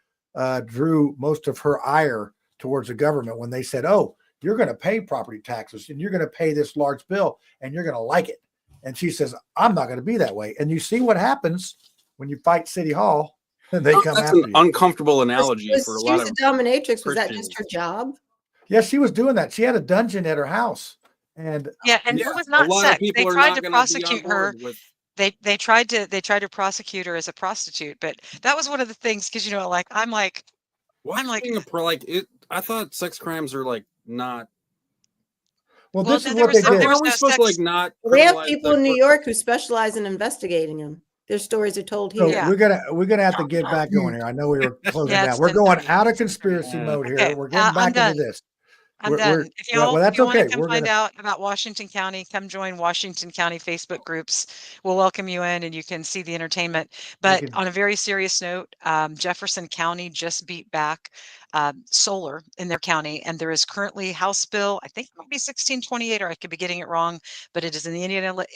drew most of her ire towards the government when they said, oh, you're going to pay property taxes and you're going to pay this large bill and you're going to like it. And she says, I'm not going to be that way. And you see what happens when you fight City Hall and they come
That's
after
an
you.
uncomfortable analogy for a lot of
She was a dominatrix. Was that
Christians.
just her job?
Yeah, she was doing that. She had a dungeon at her house. And
Yeah, and
Yeah,
it was
a
not
lot of
sex. They
people are
tried
not
to
going to be on
prosecute her.
board with.
They tried to prosecute her as a prostitute, but that was one of the things because I'm like
Being a pro, like it. I thought sex crimes are like not.
well,
well,
this is
there
what
was
they did.
there was
Aren't we
no
supposed to
sex.
like not?
We have
criminalize
people
sex
in New
work?
York who specialize in investigating them. Their stories are told
So
here.
Yeah.
we're gonna have to get back going here. I know we were closing
Yeah,
down.
it's
We're going
10:30.
out of conspiracy mode here.
Okay,
We're getting
I'm
back into
done.
this.
I'm
We're
done. If
well, that's
you want to
okay.
come
We're
find
gonna
out about Washington County, come join Washington County Facebook groups. We'll welcome you in and you can see the entertainment. But on a very serious note, Jefferson County just beat back solar in their county. And there is currently House Bill, I think it might be 1628, or I could be getting it wrong, but it is in the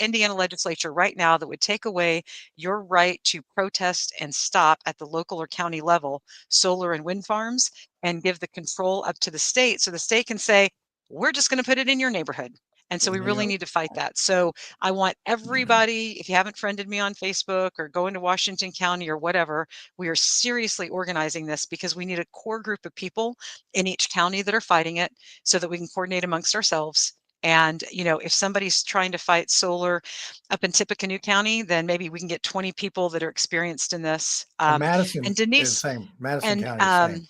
Indiana legislature right now that would take away your right to protest and stop at the local or county level solar and wind farms and give the control up to the state so the state can say, we're just going to put it in your neighborhood. And so we really need to fight that. So I want everybody, if you haven't friended me on Facebook or go into Washington County or whatever, we are seriously organizing this because we need a core group of people in each county that are fighting it so that we can coordinate amongst ourselves. And, if somebody's trying to fight solar up in Tippecanoe County, then maybe we can get 20 people that are experienced in this.
and Madison
And
is the
Denise,
same. Madison
and
County is the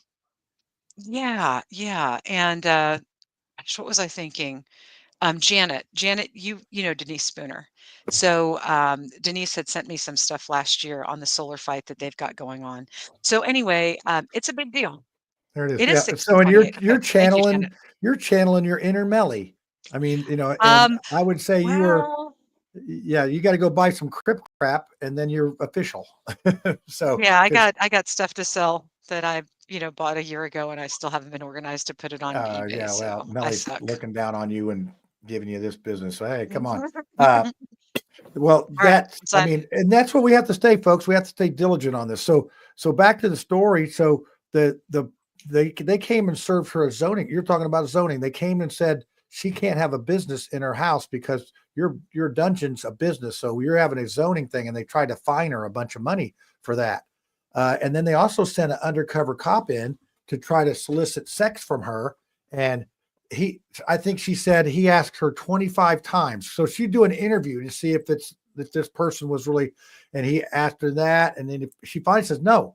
same.
yeah. And gosh, what was I thinking? Janet, you know Denise Spooner. So Denise had sent me some stuff last year on the solar fight that they've got going on. So anyway, it's a big deal.
There it is.
It
Yeah.
is
So and you're
1628. Thank you, Janet.
you're channeling your inner Melly. I mean, and I would say you were you got to go buy some crap and then you're official. So
Yeah, I got stuff to sell that I bought a year ago and I still haven't been organized to put it on eBay.
yeah, well,
So I
Melly's
suck.
looking down on you and giving you this business. So, hey, come on. Well,
All right,
I mean, and that's what we have to stay, folks. We have to stay diligent on this. So back to the story. So they came and served her a zoning. You're talking about zoning. They came and said she can't have a business in her house because your dungeon's a business. So you're having a zoning thing, and they tried to fine her a bunch of money for that. And then they also sent an undercover cop in to try to solicit sex from her. And I think she said he asked her 25 times. So she'd do an interview to see if this person was really, and he asked her that. And then she finally says, no,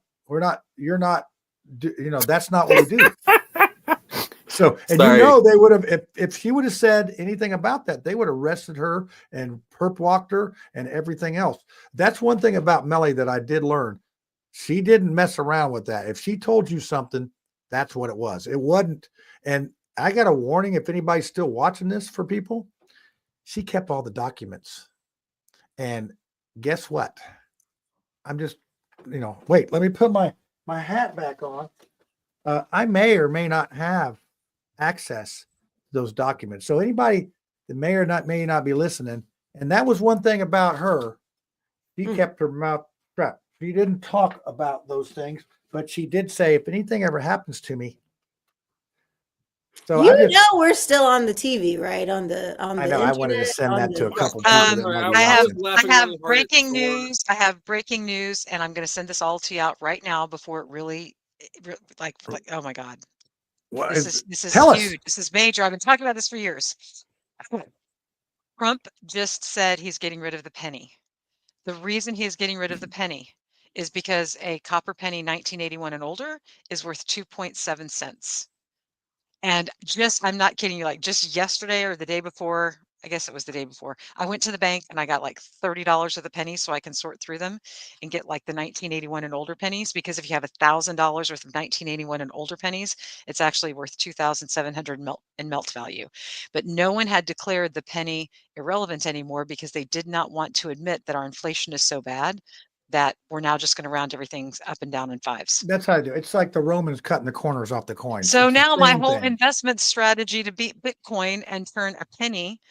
you're not that's not what we do. So, and
Sorry.
they would have, if she would have said anything about that, they would have arrested her and perp walked her and everything else. That's one thing about Melly that I did learn. She didn't mess around with that. If she told you something, that's what it was. It wasn't. And I got a warning, if anybody's still watching this for people, she kept all the documents. And guess what? I'm just, wait, let me put my hat back on. I may or may not have access to those documents. So anybody that may not be listening, and that was one thing about her. She kept her mouth shut. She didn't talk about those things, but she did say, if anything ever happens to me. So
we're still on the TV, right? On the
I know.
internet,
I wanted to send that to a couple people that might be
I have
watching.
breaking news. I have breaking news, and I'm going to send this all to you out right now before it really like oh my God. This is huge. This is major. I've been talking about this for years. Trump just said he's getting rid of the penny. The reason he is getting rid of the penny is because a copper penny 1981 and older is worth 2.7 cents. And I'm not kidding you, like just yesterday or the day before, I guess it was the day before, I went to the bank and I got like $30 of the pennies so I can sort through them and get like the 1981 and older pennies. Because if you have $1,000 worth of 1981 and older pennies, it's actually worth 2,700 in melt value. But no one had declared the penny irrelevant anymore because they did not want to admit that our inflation is so bad that we're now just going to round everything up and down in fives.
That's how I do. It's like the Romans cutting the corners off the coin.
So now my whole investment strategy to beat Bitcoin and turn a penny,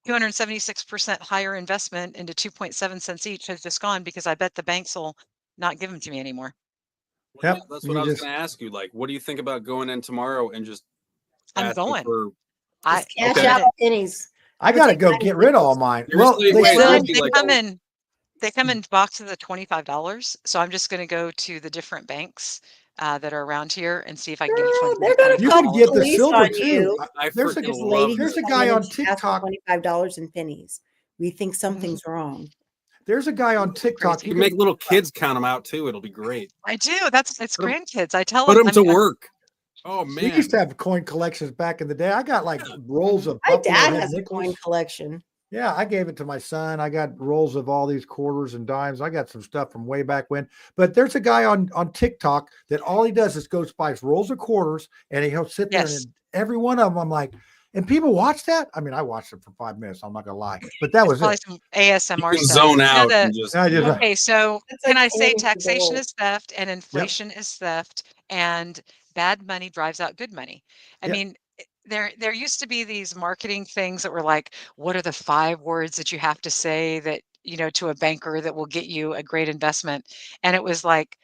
276% higher investment into 2.7 cents each has just gone because I bet the banks will not give them to me anymore.
Well, yeah, that's what I was going to ask you. Like, what do you think about going in tomorrow and just
I'm going.
Cash out pennies.
I got to go get rid of all mine. Well,
they come in boxes of $25. So I'm just going to go to the different banks that are around here and see if I can get $25.
You can get the silver too.
There's a
guy on TikTok.
$25 in pennies. We think something's wrong.
There's a guy on TikTok.
You can make little kids count them out too. It'll be great.
I do. It's grandkids. I tell
them. Put them to
I mean,
work. Oh man.
We used to have coin collections back in the day. I got like rolls of.
My dad has a coin collection.
Yeah, I gave it to my son. I got rolls of all these quarters and dimes. I got some stuff from way back when. But there's a guy on TikTok that all he does is goes buys rolls of quarters, and he'll sit there and every one of them, I'm like, and people watch that. I mean, I watched it for 5 minutes. I'm not gonna lie, but that was
some ASMR stuff.
Zone out.
Okay, so can I say taxation is theft and inflation is theft, and bad money drives out good money. I mean. There used to be these marketing things that were like, what are the 5 words that you have to say that, to a banker that will get you a great investment? And it was like,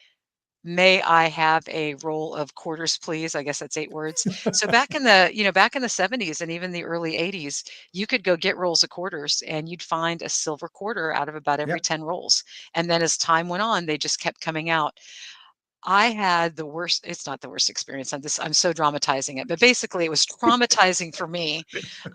may I have a roll of quarters, please? I guess that's 8 words. So back in the 70s and even the early 80s, you could go get rolls of quarters and you'd find a silver quarter out of about every 10 rolls. And then as time went on, they just kept coming out. I had the worst, it's not the worst experience on this. I'm so dramatizing it, but basically it was traumatizing for me.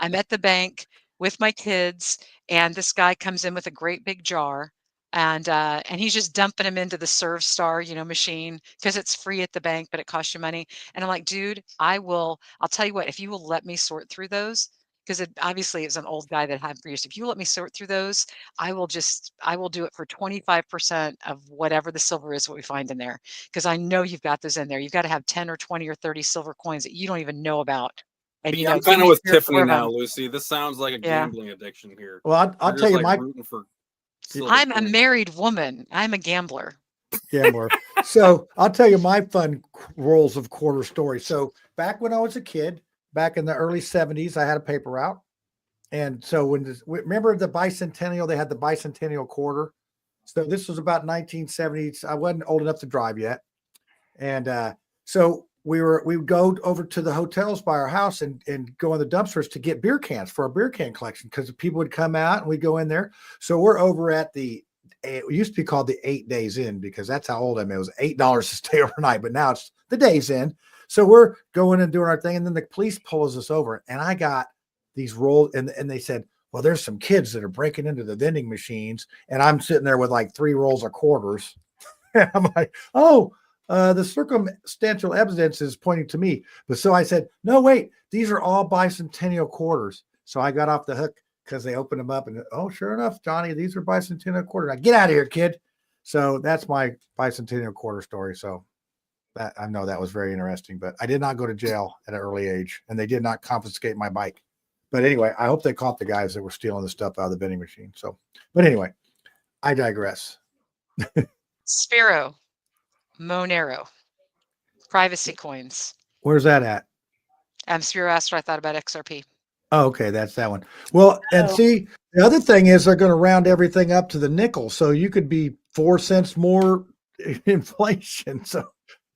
I'm at the bank with my kids and this guy comes in with a great big jar and he's just dumping them into the Serve Star, machine because it's free at the bank, but it costs you money. And I'm like, dude, I'll tell you what, if you will let me sort through those, because obviously it's an old guy that had for years. If you let me sort through those, I will do it for 25% of whatever the silver is what we find in there. Because I know you've got those in there. You've got to have 10 or 20 or 30 silver coins that you don't even know about. And
I'm kind of with Tiffany now, Lucy. This sounds like a gambling addiction here.
Well, I'll tell you,
I'm a married woman. I'm a gambler.
So I'll tell you my fun rolls of quarter story. So back when I was a kid, back in the early 70s, I had a paper route. And so remember the bicentennial, they had the bicentennial quarter. So this was about 1970s. I wasn't old enough to drive yet. And so we would go over to the hotels by our house and go in the dumpsters to get beer cans for our beer can collection because people would come out and we'd go in there. So we're over at it used to be called the 8 Days Inn because that's how old I am. It was $8 to stay overnight, but now it's the Days Inn. So we're going and doing our thing. And then the police pulls us over and I got these rolls and they said, well, there's some kids that are breaking into the vending machines. And I'm sitting there with like 3 rolls of quarters. And I'm like, oh, the circumstantial evidence is pointing to me. But so I said, no, wait, these are all bicentennial quarters. So I got off the hook because they opened them up and, oh, sure enough, Johnny, these are bicentennial quarters. Now, get out of here, kid. So that's my bicentennial quarter story. So that, I know that was very interesting, but I did not go to jail at an early age, and they did not confiscate my bike. But anyway, I hope they caught the guys that were stealing the stuff out of the vending machine. So, but anyway, I digress.
Sphero, Monero, privacy coins.
Where's that at?
Sphero asked what I thought about XRP.
Oh, okay, that's that one. Well, and see, the other thing is they're going to round everything up to the nickel, so you could be 4 cents more inflation. So,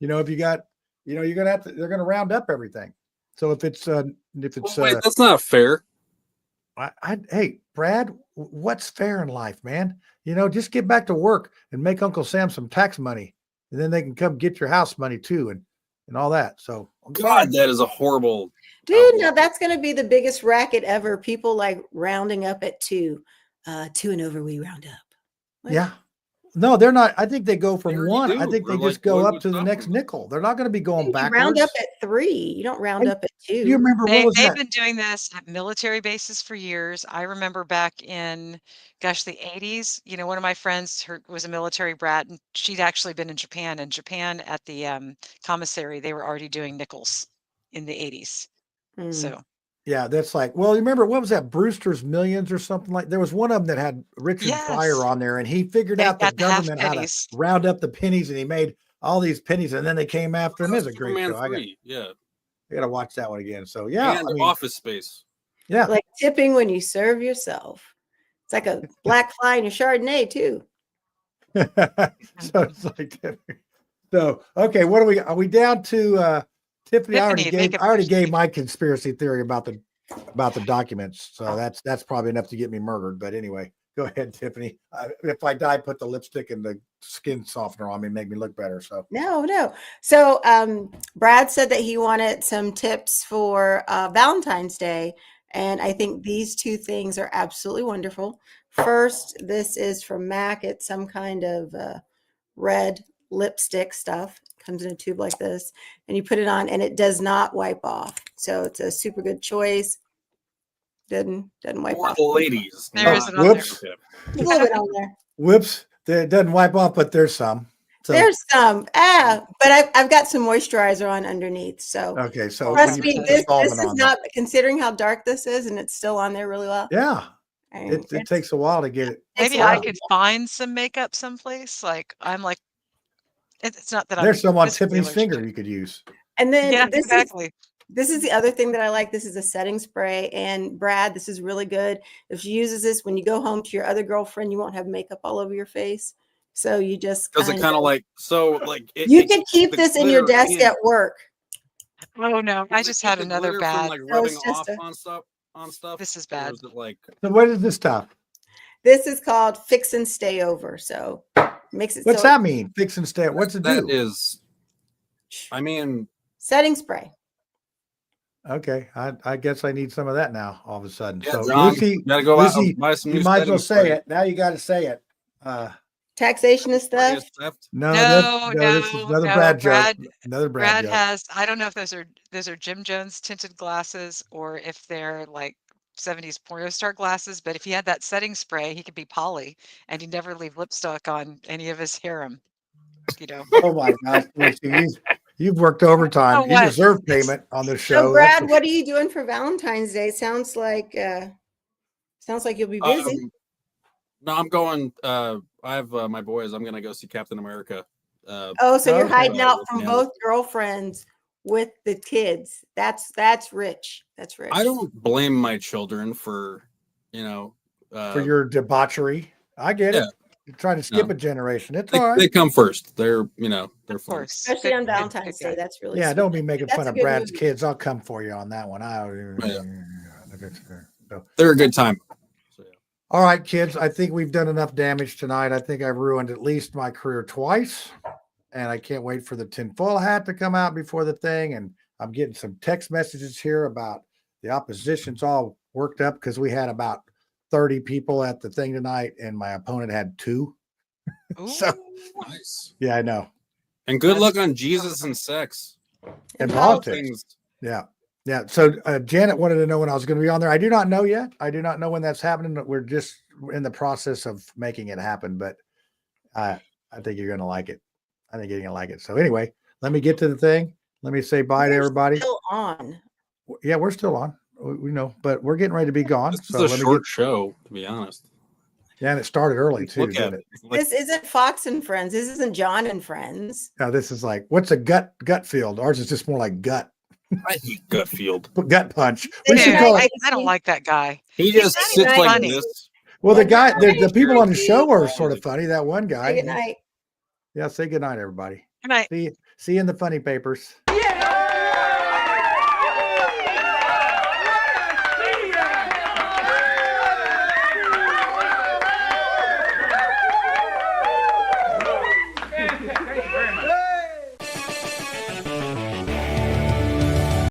if you got, you're going to have to. They're going to round up everything. So if it's
wait, that's not fair.
Hey, Brad, what's fair in life, man? Just get back to work and make Uncle Sam some tax money, and then they can come get your house money too, and all that. So,
God, that is a horrible.
Dude, no, that's going to be the biggest racket ever. People like rounding up at 2 and over, we round up.
Yeah. No, they're not. I think they go from 1.
do.
I think they
We're
just
like,
go
what
up to the
would
next
stop
nickel. They're not going to be going
You
backwards.
round up at 3. You don't round up at 2.
Do you remember what was
They've
that?
been doing this at military bases for years. I remember back in, gosh, the 80s. One of my friends was a military brat, and she'd actually been in Japan. And Japan at the commissary, they were already doing nickels in the 80s. So
Yeah, that's like, well, you remember what was that, Brewster's Millions or something like? There was one of them that had Richard Pryor on there, and he figured
They've
out the
got the half
government how to
pennies.
round up the pennies, and he made all these pennies, and then they came after him. It's a great
Superman
show. I
3, yeah.
got to watch that one again. So yeah,
And
I mean,
Office Space.
yeah,
Like tipping when you serve yourself. It's like a black fly in your Chardonnay too.
so it's like that. So okay, what are we down to? Tiffany, I already gave my conspiracy theory about the documents, so that's probably enough to get me murdered. But anyway, go ahead, Tiffany. If I die, put the lipstick and the skin softener on me, make me look better. So
No. So Brad said that he wanted some tips for Valentine's Day, and I think these 2 things are absolutely wonderful. First, this is from MAC. It's some kind of red lipstick stuff. Comes in a tube like this, and you put it on, and it does not wipe off. So it's a super good choice. Doesn't wipe
For
off.
the ladies.
There is it on
whoops.
there.
A little bit on there.
Whoops, it doesn't wipe off, but there's some. So,
There's some, but I've got some moisturizer on underneath. So
okay, so
trust
when you
me,
put the
this
solvent
is
on
not, considering how dark this is, and it's still on there really well.
yeah,
I mean,
it takes a while to get it.
Maybe I could find some makeup someplace. Like I'm like, it's not that
There's some on
physically
Tiffany's
allergic.
finger you could use.
And then
Yeah,
this
exactly.
This is the other thing that I like. This is a setting spray. And Brad, this is really good. If she uses this, when you go home to your other girlfriend, you won't have makeup all over your face. So you just
Does it kind of like, so like.
You can keep this in your desk at work.
Oh no, I just had another bad.
Like rubbing off on stuff.
This is bad.
Or is it like.
So what is this stuff?
This is called Fix and Stay Over. So makes it.
What's that mean? Fix and stay. What's it do?
That is, I mean.
Setting spray.
Okay, I guess I need some of that now. All of a sudden,
Yeah,
so
John,
Lucy,
gotta go out and
Lucy,
buy some
you
new
might as well
setting
say
spray.
it now. You got to say it.
Taxation is theft.
No,
No,
this is another
no,
Brad joke.
Brad-
Another Brad joke.
has. I don't know if those are Jim Jones tinted glasses or if they're like 70s porno star glasses. But if he had that setting spray, he could be Polly, and he'd never leave lipstick on any of his harem.
Oh my gosh, Lucy, you've worked overtime.
Oh,
You
what?
deserve payment on this show.
So Brad, what are you doing for Valentine's Day? Sounds like you'll be busy.
No, I'm going. I have my boys. I'm gonna go see Captain America.
So you're hiding out from
yeah.
both girlfriends with the kids. That's rich. That's rich.
I don't blame my children for,
for your debauchery. I get it. You're trying to skip a generation. It's all right.
They come first. They're they're fun.
Especially on Valentine's Day. That's really
Yeah,
sweet.
don't be making
That's
fun
a
of
good
Brad's
movie.
kids. I'll come for you on that one. So,
They're a good time.
all right, kids. I think we've done enough damage tonight. I think I've ruined at least my career twice, and I can't wait for the tinfoil hat to come out before the thing. And I'm getting some text messages here about the opposition's all worked up because we had about 30 people at the thing tonight, and my opponent had 2. So
Nice.
yeah, I know.
And good luck on Jesus and sex.
And politics. Yeah. Yeah. So Janet wanted to know when I was going to be on there. I do not know yet. I do not know when that's happening. We're just in the process of making it happen, but I think you're going to like it. I think you're going to like it. So anyway, let me get to the thing. Let me say bye to everybody.
Still on.
Yeah, we're still on. We know, but we're getting ready to be gone.
This is a short show, to be honest.
Yeah, and it started early too, didn't it?
This isn't Fox and Friends. This isn't John and Friends.
No, this is like, what's a gut field? Ours is just more like gut.
I hate gut field.
Gut punch.
Yeah,
We should call it.
I don't like that guy.
He just sits like
funny.
this.
Well, the guy, the people on the show are sort of funny. That one guy.
Good night.
Yeah, say good night, everybody.
Good night.
See you in the funny papers.
Yeah.